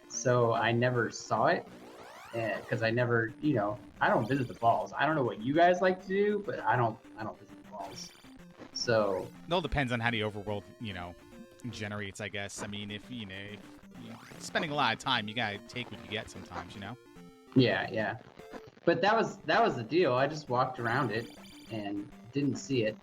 so I never saw it, because I never, I don't visit the balls. I don't know what you guys like to do, but I don't visit the balls. So it all depends on how the overworld, generates, I guess. I mean, if you're spending a lot of time, you gotta take what you get sometimes, Yeah. But that was the deal. I just walked around it and didn't see it.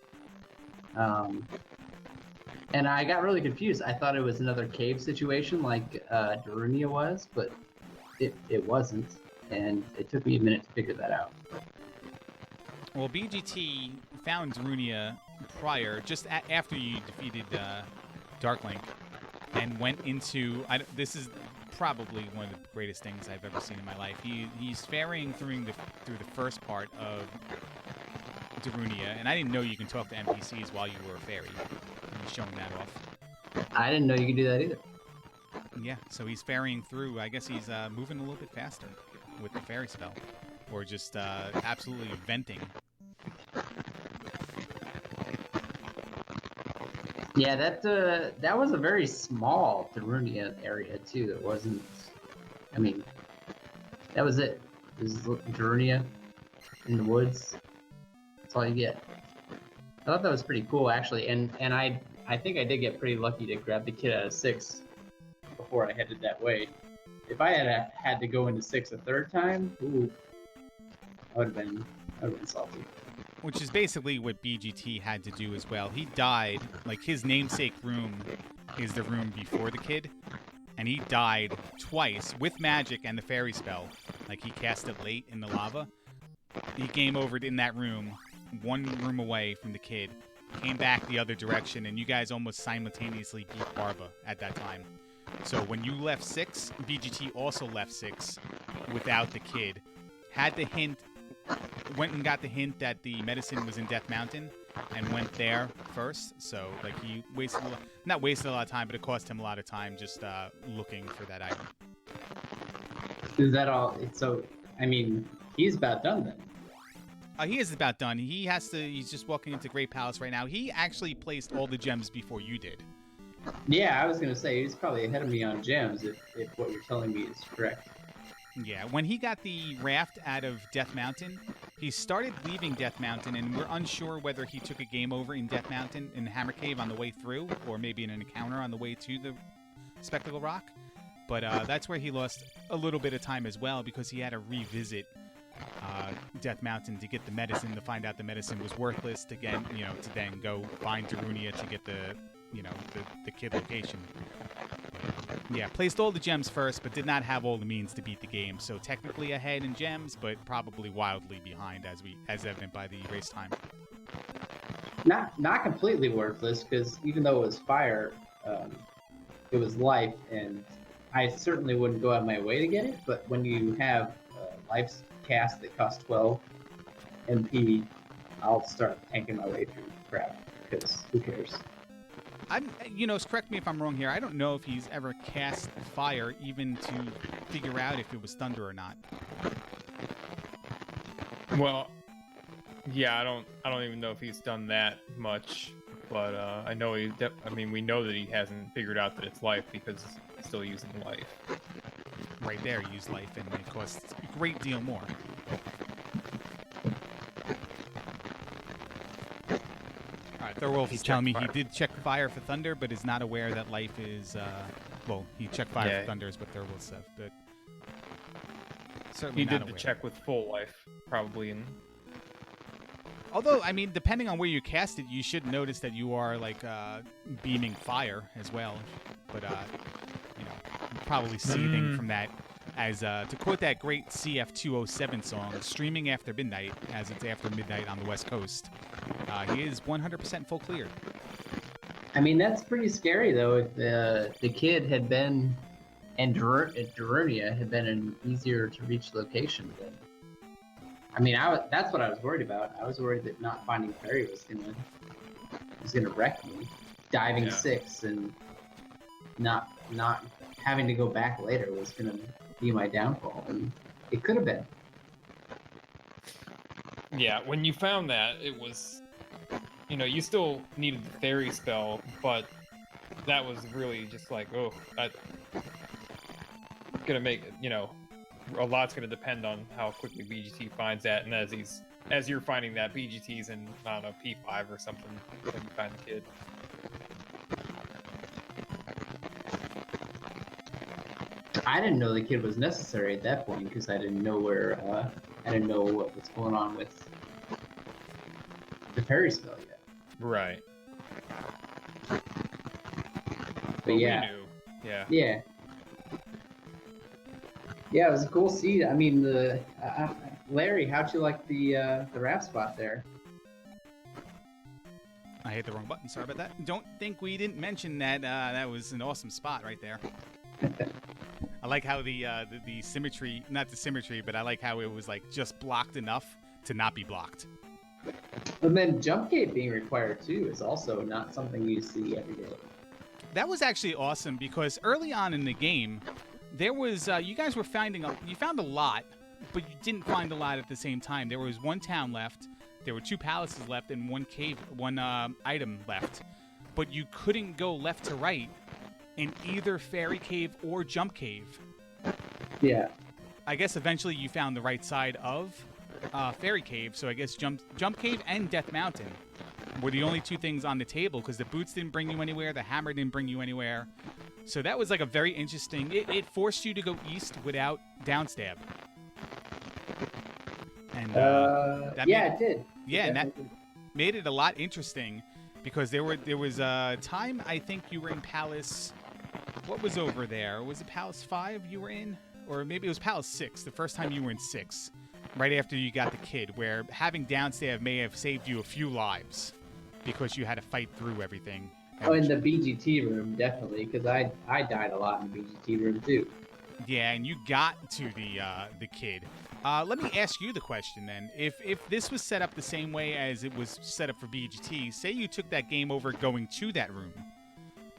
And I got really confused. I thought it was another cave situation like Darunia was, but it wasn't. And it took me a minute to figure that out. Well, BGT found Darunia prior, just after you defeated Darklink, and went into... this is probably one of the greatest things I've ever seen in my life. He's ferrying through the first part of Darunia, and I didn't know you can talk to NPCs while you were a fairy. He's showing that off. I didn't know you could do that either. Yeah, so he's ferrying through. I guess he's moving a little bit faster with the fairy spell, or just absolutely venting. Yeah, that was a very small Darunia area too. It wasn't. I mean, that was it. This is Darunia in the woods. That's all you get. I thought that was pretty cool actually, and I think I did get pretty lucky to grab the kid out of 6 before I headed that way. If I had to go into 6 a third time, ooh, I would have been salty. Which is basically what BGT had to do as well. He died, his namesake room is the room before the kid, and he died twice with magic and the fairy spell. He cast it late in the lava. He game overed in that room, one room away from the kid, came back the other direction, and you guys almost simultaneously beat Barba at that time. So when you left 6, BGT also left 6 without the kid. Had the hint... Went and got the hint that the medicine was in Death Mountain and went there first. So, he not wasted a lot of time, but it cost him a lot of time just looking for that item. Is that all? So, I mean, he's about done then. He is about done. He has to. He's just walking into Great Palace right now. He actually placed all the gems before you did. Yeah, I was gonna say he's probably ahead of me on gems if what you're telling me is correct. Yeah, when he got the raft out of Death Mountain, he started leaving Death Mountain, and we're unsure whether he took a game over in Death Mountain in Hammer Cave on the way through, or maybe in an encounter on the way to the Spectacle Rock. But that's where he lost a little bit of time as well, because he had to revisit Death Mountain to get the medicine, to find out the medicine was worthless, to get, to then go find Darunia to get the kid location. Yeah, placed all the gems first, but did not have all the means to beat the game. So technically ahead in gems, but probably wildly behind, as evident by the race time. Not completely worthless, because even though it was fire, it was life, and I certainly wouldn't go out of my way to get it. But when you have life's cast that costs 12 MP, I'll start tanking my way through crap, because who cares? Correct me if I'm wrong here. I don't know if he's ever cast fire even to figure out if it was thunder or not. Well, yeah, I don't even know if he's done that much, but I know we know that he hasn't figured out that it's life because he's still using life. Right there, use life, and it costs a great deal more. Thorwolf is telling me he did check fire for thunder, but is not aware that life is. He checked fire for thunder is what Thorwolf said, but certainly he not did aware. the check with full life, probably. Although, I mean, depending on where you cast it, you should notice that you are beaming fire as well. But probably seething from that. As to quote that great CF207 song, "Streaming after midnight," as it's after midnight on the West Coast. He is 100% full cleared. I mean, that's pretty scary, though. If the kid had been, and Darunia had been an easier to reach location, then I mean, that's what I was worried about. I was worried that not finding Fairy was gonna wreck me, diving 6 and not having to go back later was gonna be my downfall, and it could have been. Yeah, when you found that, it was, you still needed the fairy spell, but that was really just that's gonna make a lot's gonna depend on how quickly BGT finds that, and as you're finding that, BGT's in, I don't know, P5 or something when you find the kid. I didn't know the kid was necessary at that point because I didn't know what was going on with the fairy spell yet. Right. But yeah. We knew. Yeah. Yeah. Yeah, it was a cool seed. I mean, Larry, how'd you like the rap spot there? I hit the wrong button. Sorry about that. Don't think we didn't mention that. That was an awesome spot right there. I like how the symmetry, not the symmetry, but I like how it was just blocked enough to not be blocked. And then jump gate being required too is also not something you see every day. That was actually awesome because early on in the game, there was you guys were you found a lot, but you didn't find a lot at the same time. There was one town left, there were 2 palaces left, and one item left, but you couldn't go left to right in either Fairy Cave or Jump Cave. Yeah. I guess eventually you found the right side of Fairy Cave, so I guess Jump Cave and Death Mountain were the only 2 things on the table because the boots didn't bring you anywhere, the hammer didn't bring you anywhere. So that was a very interesting. It forced you to go east without downstab. And it did. Yeah, and that made it a lot interesting because there was a time I think you were in Palace. What was over there? Was it Palace 5 you were in? Or maybe it was Palace 6, the first time you were in 6, right after you got the kid, where having downstab may have saved you a few lives because you had to fight through everything. Oh, in the BGT room, definitely, because I died a lot in the BGT room too. Yeah, and you got to the kid. Let me ask you the question then. If this was set up the same way as it was set up for BGT, say you took that game over going to that room,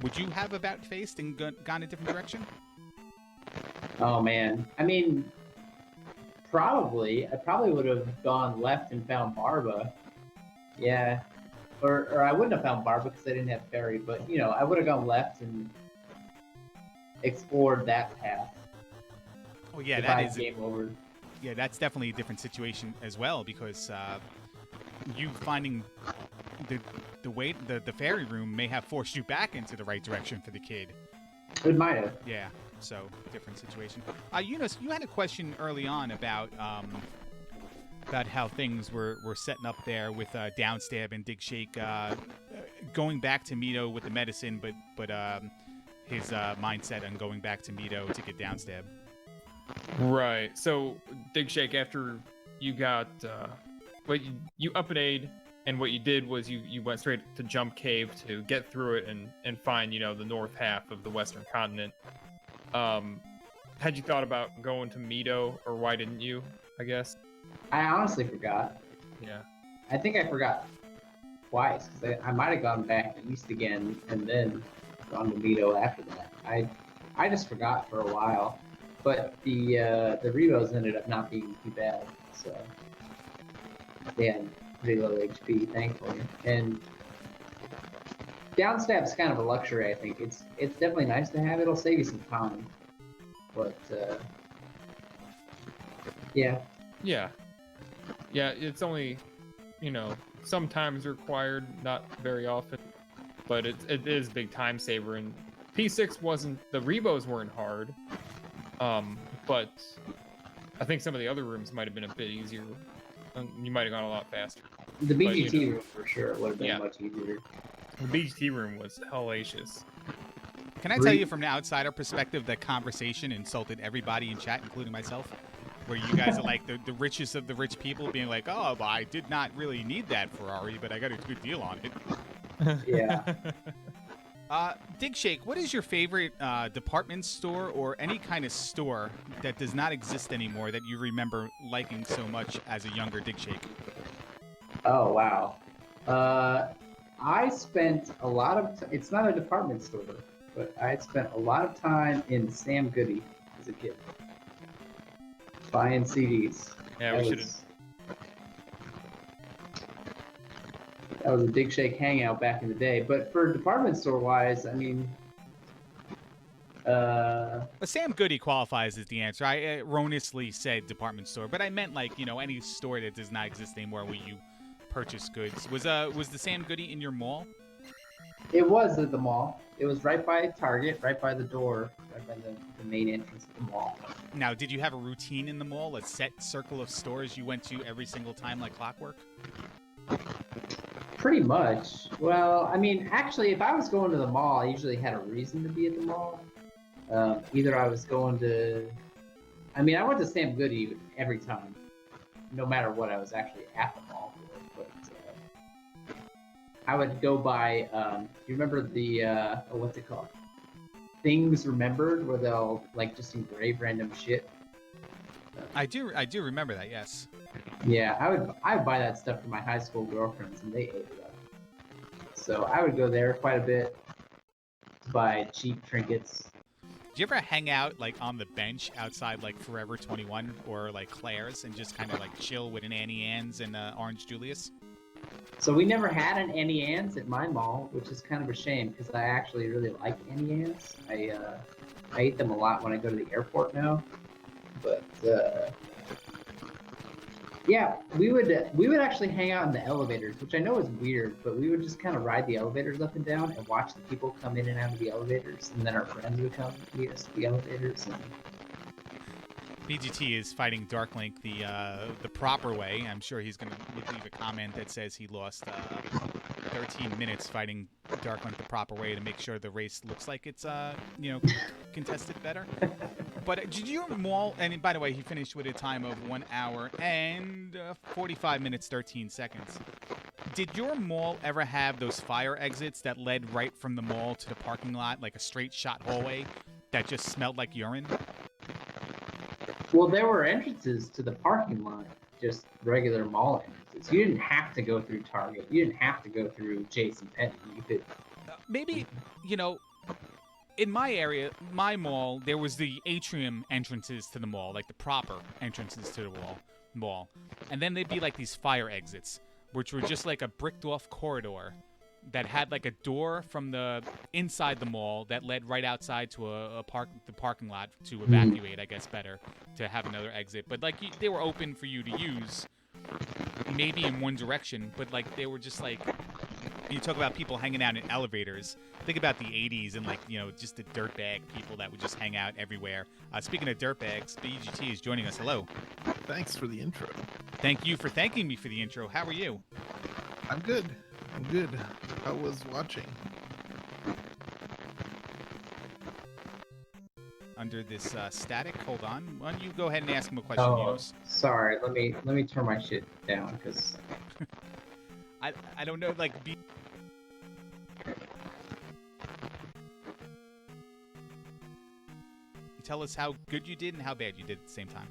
would you have about faced and gone a different direction? Oh man, I mean, Probably. I probably would have gone left and found Barba. Yeah. Or I wouldn't have found Barba because I didn't have ferry, but you know, I would have gone left and explored that path. Oh yeah, if that I is. game over. Yeah, that's definitely a different situation as well because you finding the fairy room may have forced you back into the right direction for the kid. It might have. Yeah, so different situation. Eunice, you had a question early on about how things were setting up there with Downstab and Dig Shake going back to Mito with the medicine, but his mindset on going back to Mito to get Downstab. Right. So Dig Shake, after you got you up and aid, and what you did was you went straight to Jump Cave to get through it and find the north half of the Western continent. Had you thought about going to Mito, or why didn't you? I guess. I honestly forgot. Yeah. I think I forgot twice because I might have gone back east again and then gone to Mito after that. I just forgot for a while, but the Rebos ended up not being too bad, so they had pretty low HP, thankfully. And Downstab's kind of a luxury, I think. It's definitely nice to have. It'll save you some time, but yeah. Yeah, it's only, sometimes required, not very often, but it is a big time saver. And P6 the Rebos weren't hard, but I think some of the other rooms might have been a bit easier. You might have gone a lot faster. The BGT room for sure would have been much easier. The BGT room was hellacious. Can I tell you from an outsider perspective that conversation insulted everybody in chat, including myself? Where you guys are like the richest of the rich people being like, oh, well, I did not really need that Ferrari, but I got a good deal on it. Yeah. Dig Shake, what is your favorite department store or any kind of store that does not exist anymore that you remember liking so much as a younger Dig Shake? Oh, wow. I spent a lot of it's not a department store, but I spent a lot of time in Sam Goody as a kid. Buying CDs. Yeah, we shouldn't. That was a Dig Shake hangout back in the day. But for department store wise, I mean, But Sam Goody qualifies as the answer. I erroneously said department store, but I meant like any store that does not exist anymore where you purchase goods. Was the Sam Goody in your mall? It was at the mall. It was right by Target, right by the door, right by the main entrance of the mall. Now, did you have a routine in the mall, a set circle of stores you went to every single time like clockwork? Pretty much. Well, I mean, actually, if I was going to the mall, I usually had a reason to be at the mall. Either I was going to... I mean, I went to Sam Goody every time, no matter what I was actually at the mall for. But I would go by... you remember the... what's it called? Things Remembered, where they'll just engrave random shit. I do remember that. Yes. Yeah, I would buy that stuff for my high school girlfriends, and they ate it up. So I would go there quite a bit to buy cheap trinkets. Did you ever hang out on the bench outside Forever 21 or Claire's and just kind of chill with an Annie Ann's and Orange Julius? So we never had an Annie Ann's at my mall, which is kind of a shame because I actually really like Annie Ann's. I eat them a lot when I go to the airport now. But yeah, we would actually hang out in the elevators, which I know is weird, but we would just kind of ride the elevators up and down and watch the people come in and out of the elevators, and then our friends would come meet us at the elevators. And... BGT is fighting Darklink the proper way. I'm sure he's going to leave a comment that says he lost 13 minutes fighting Darklink the proper way to make sure the race looks like it's contested better. But did your mall, and by the way, he finished with a time of 1 hour and 45 minutes 13 seconds. Did your mall ever have those fire exits that led right from the mall to the parking lot, like a straight shot hallway that just smelled like urine? Well, there were entrances to the parking lot, just regular mall entrances. You didn't have to go through Target. You didn't have to go through Jason Penney. You could maybe, in my area, my mall, there was the atrium entrances to the mall, like the proper entrances to the mall. And then there'd be like these fire exits, which were just like a bricked off corridor that had like a door from the inside the mall that led right outside to the parking lot to evacuate, I guess better, to have another exit. But like they were open for you to use maybe in one direction, but like they were just like, you talk about people hanging out in elevators. Think about the 80s and, like, you know, just the dirtbag people that would just hang out everywhere. Speaking of dirtbags, BGT is joining us. Hello. Thanks for the intro. Thank you for thanking me for the intro. How are you? I'm good. How was watching? Under this static. Hold on. Why don't you go ahead and ask him a question, Oh, Enos? sorry. Let me turn my shit down because I don't know, like, tell us how good you did and how bad you did at the same time.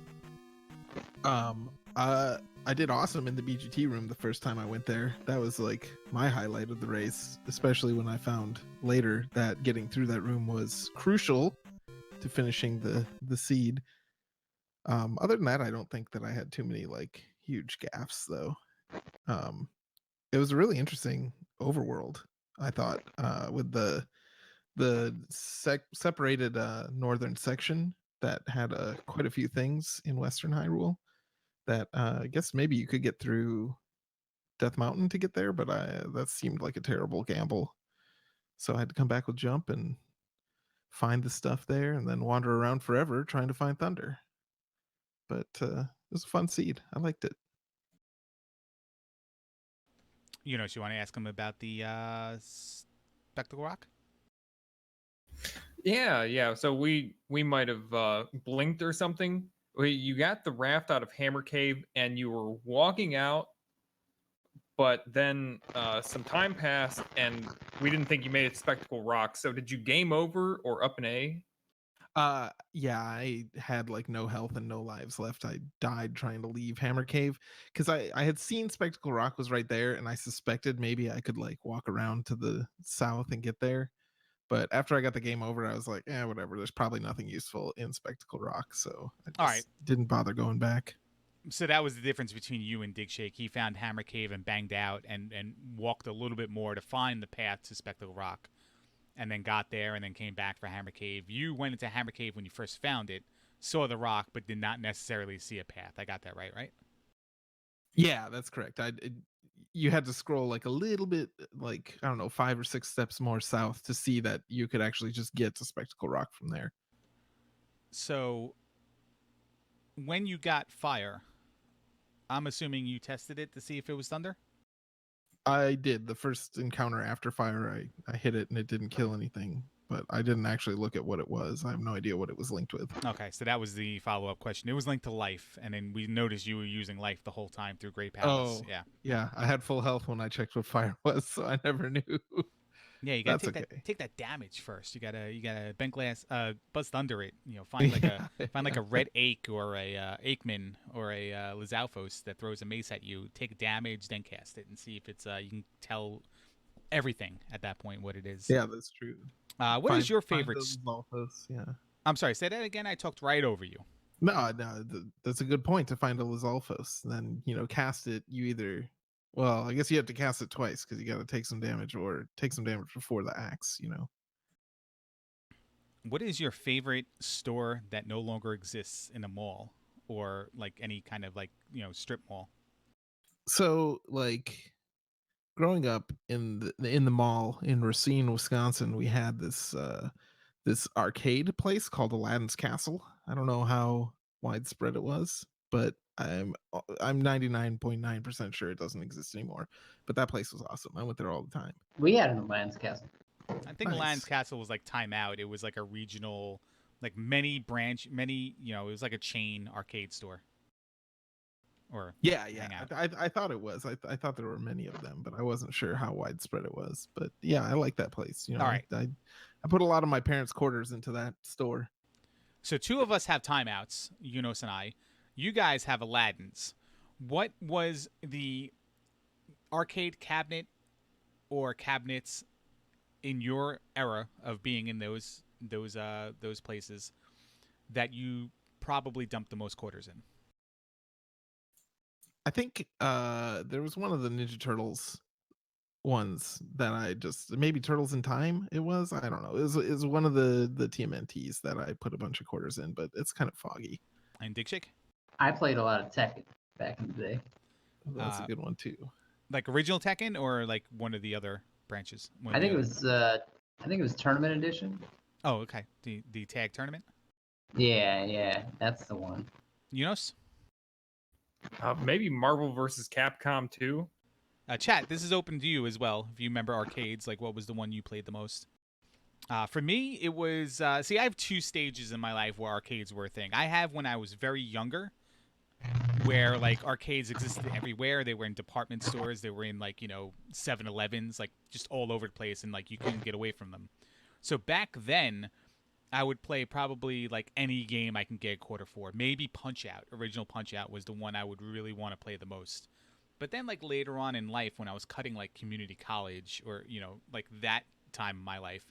I did awesome in the BGT room the first time I went there. That was like my highlight of the race, especially when I found later that getting through that room was crucial to finishing the seed. Other than that, I don't think that I had too many like huge gaffes though. It was a really interesting overworld, I thought, with the separated northern section that had quite a few things in Western Hyrule that I guess maybe you could get through Death Mountain to get there, but that seemed like a terrible gamble. So I had to come back with Jump and find the stuff there and then wander around forever trying to find Thunder. But it was a fun seed. I liked it. You know, so you want to ask him about the Spectacle Rock? Yeah. So we might have blinked or something. You got the raft out of Hammer Cave and you were walking out, but then some time passed and we didn't think you made it Spectacle Rock. So did you game over or up an A? Yeah, I had like no health and no lives left. I died trying to leave Hammer Cave because I had seen Spectacle Rock was right there and I suspected maybe I could like walk around to the south and get there. But after I got the game over, I was like, whatever. There's probably nothing useful in Spectacle Rock, so I just All right. didn't bother going back. So that was the difference between you and Dig Shake. He found Hammer Cave and banged out and walked a little bit more to find the path to Spectacle Rock, and then got there and then came back for Hammer Cave. You went into Hammer Cave when you first found it, saw the rock, but did not necessarily see a path. I got that right? Yeah, that's correct. You had to scroll like a little bit, like I don't know, 5 or 6 steps more south to see that you could actually just get to Spectacle Rock from there. So when you got fire, I'm assuming you tested it to see if it was thunder? I did. The first encounter after fire, I hit it and it didn't kill anything, but I didn't actually look at what it was. I have no idea what it was linked with. Okay, so that was the follow-up question. It was linked to life, and then we noticed you were using life the whole time through Great Palace. Oh, Yeah. Yeah, I had full health when I checked what fire was, so I never knew. Yeah, you gotta That's take that damage first. You gotta bent glass, buzz thunder it. You know, find like a red ache or a Aikman or a Lizalfos that throws a mace at you. Take damage, then cast it, and see if it's you can tell everything at that point what it is. Yeah, that's true. What is your favorite? Yeah. I'm sorry, say that again. I talked right over you. No, that's a good point to find a Lizalfos. Then cast it. You either, well, I guess you have to cast it twice because you got to take some damage or take some damage before the axe. What is your favorite store that no longer exists in a mall or like any kind of like strip mall? So like growing up in the mall in Racine, Wisconsin, we had this arcade place called Aladdin's Castle. I don't know how widespread it was, but I'm 99.9% sure it doesn't exist anymore. But that place was awesome. I went there all the time. we had an Atlantis Castle. I think Nice. Land's Castle was like Time Out. It was like a regional, like many, it was like a chain arcade store. Or Yeah. Hangout. I thought it was. I thought there were many of them, but I wasn't sure how widespread it was. But yeah, I like that place. All right. I put a lot of my parents' quarters into that store. So two of us have timeouts, Enos and I. You guys have Aladdin's. What was the arcade cabinet or cabinets in your era of being in those those places that you probably dumped the most quarters in? I think there was one of the Ninja Turtles ones that I just maybe Turtles in Time. It was, I don't know. It was one of the TMNTs that I put a bunch of quarters in, but it's kind of foggy. And Dig Shake? I played a lot of Tekken back in the day. That's a Uh, good one too. Like original Tekken or like one of the other branches? One I of the think it other- was tournament edition. Oh, okay. The tag tournament. Yeah, that's the one. Yunus? Maybe Marvel versus Capcom 2. Chat, this is open to you as well. If you remember arcades, like what was the one you played the most? For me, it was. See, I have two stages in my life where arcades were a thing. I have when I was very younger, where like arcades existed everywhere. They were in department stores. They were in like 7-Elevens, like just all over the place, and like you couldn't get away from them. So back then, I would play probably like any game I can get a quarter for. Maybe Punch Out. Original Punch Out was the one I would really want to play the most. But then like later on in life, when I was cutting like community college or like that time in my life,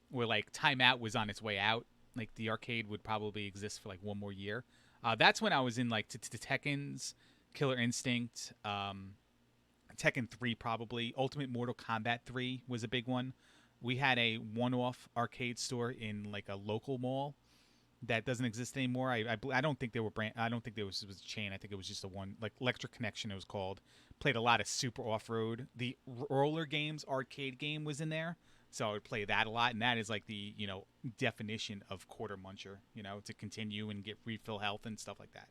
where like Time Out was on its way out, like the arcade would probably exist for like one more year. That's when I was in like Tekken's, Killer Instinct, Tekken 3 probably. Ultimate Mortal Kombat 3 was a big one. We had a one-off arcade store in like a local mall that doesn't exist anymore. I don't think they were I don't think there was a chain. I think it was just a one, like Electric Connection it was called. Played a lot of Super Off-Road. The Roller Games arcade game was in there. So I would play that a lot, and that is like the definition of quarter muncher. To continue and get refill health and stuff like that.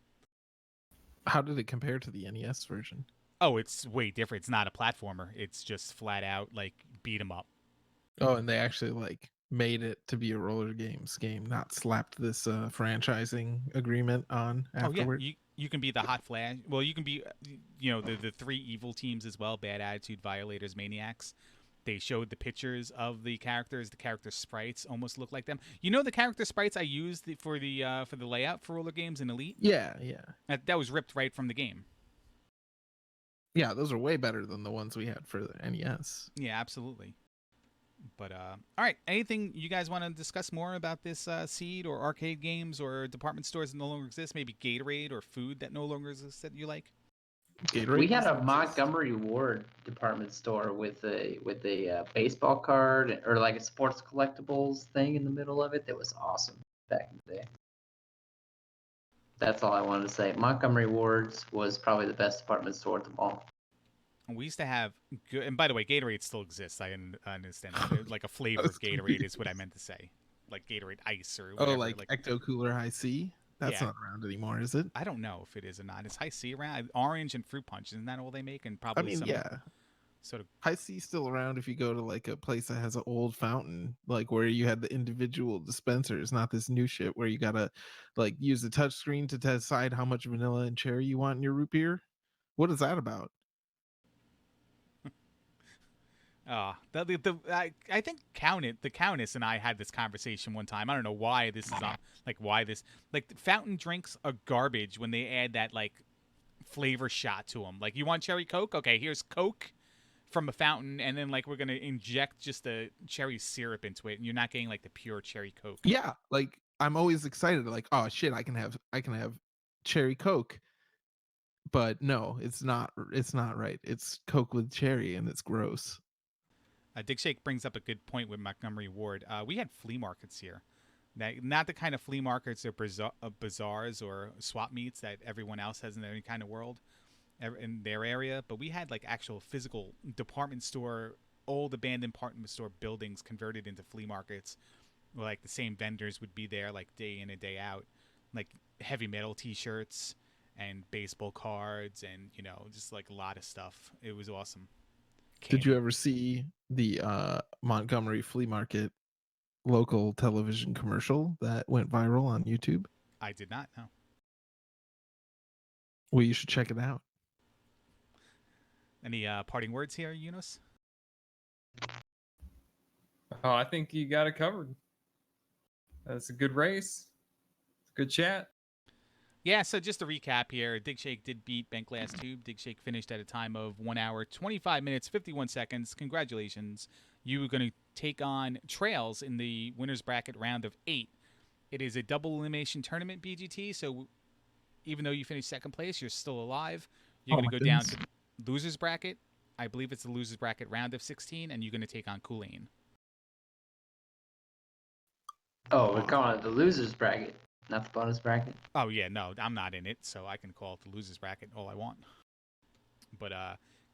How did it compare to the NES version? Oh, it's way different. It's not a platformer. It's just flat out like beat 'em up. Oh, and they actually like made it to be a roller games game, not slapped this franchising agreement on afterward. Oh yeah, you can be the Hot Flash. Well, you can be the three evil teams as well: Bad Attitude, Violators, Maniacs. They showed the pictures of the characters. The character sprites almost look like them. The character sprites I used for the layout for roller games in Elite. Yeah. That was ripped right from the game. Yeah, those are way better than the ones we had for the NES. Yeah, absolutely. But all right, anything you guys want to discuss more about this seed or arcade games or department stores that no longer exist? Maybe Gatorade or food that no longer exists that you like? Gatorade We had a Montgomery Ward department store with a baseball card or like a sports collectibles thing in the middle of it that was awesome back in the day. That's all I wanted to say. Montgomery Ward's was probably the best department store at the mall. We used to have good, and by the way, Gatorade still exists. I understand that. Like a flavor of Gatorade is what I meant to say, like Gatorade Ice or whatever. Oh, like Ecto Cooler High C. That's Yeah. not around anymore, is it? I don't know if it is or not. Is High C around? Orange and Fruit Punch, isn't that all they make? And probably I mean, some yeah. sort of. High C's still around if you go to like a place that has an old fountain, like where you had the individual dispensers, not this new shit where you gotta like use the touch screen to decide how much vanilla and cherry you want in your root beer. What is that about? I think the Countess and I had this conversation one time. I don't know why this is on. Like fountain drinks are garbage when they add that like flavor shot to them. Like you want cherry Coke? Okay, here's Coke from a fountain, and then like we're gonna inject just the cherry syrup into it, and you're not getting like the pure cherry Coke. Yeah, like I'm always excited, like, oh shit, I can have cherry Coke. But no, it's not right. It's Coke with cherry and it's gross. Dig Shake brings up a good point with Montgomery Ward. We had flea markets here. Not the kind of flea markets or bazaars or swap meets that everyone else has in any kind of world in their area, but we had like actual physical department store, old abandoned department store buildings converted into flea markets where like the same vendors would be there like day in and day out, like heavy metal t-shirts and baseball cards and just like a lot of stuff. It was awesome. Did you ever see the Montgomery Flea Market local television commercial that went viral on YouTube? I did not know. Well, you should check it out. Any parting words here, Yunus? Oh, I think you got it covered. That's a good race. Good chat. Yeah, so just to recap here, Dig Shake did beat Bent Glass Tube. Dig Shake finished at a time of 1 hour, 25 minutes, 51 seconds. Congratulations. You were going to take on Trails in the winners bracket round of 8. It is a double elimination tournament BGT, so even though you finish second place, you're still alive. You're Oh going my to go down goodness. to losers bracket. I believe it's the losers bracket round of 16, and you're going to take on Kulain. Oh, we're calling it the losers bracket, not the bonus bracket. Oh yeah, no, I'm not in it, so I can call it the losers bracket all I want. But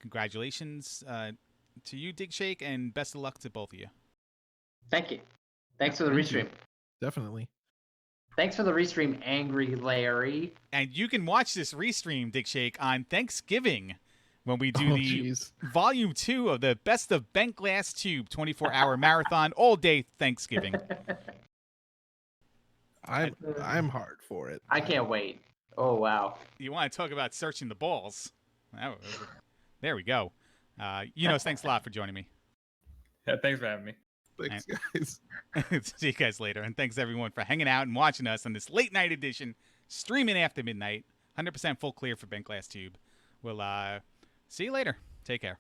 congratulations to you, Dig Shake, and best of luck to both of you. Thank you. Thanks for the Thank you. restream. Definitely. Thanks for the restream, Angry Larry. And you can watch this restream, Dig Shake, on Thanksgiving when we do Oh, the jeez. volume 2 of the Best of Bent Glass Tube 24-hour marathon all day Thanksgiving. I'm hard for it. I can't wait. Oh, wow. You want to talk about searching the balls? There we go. Thanks a lot for joining me. Yeah, thanks for having me. Thanks, guys. See you guys later. And thanks everyone for hanging out and watching us on this late night edition, streaming after midnight. 100% full clear for Bent Glass Tube. We'll see you later. Take care.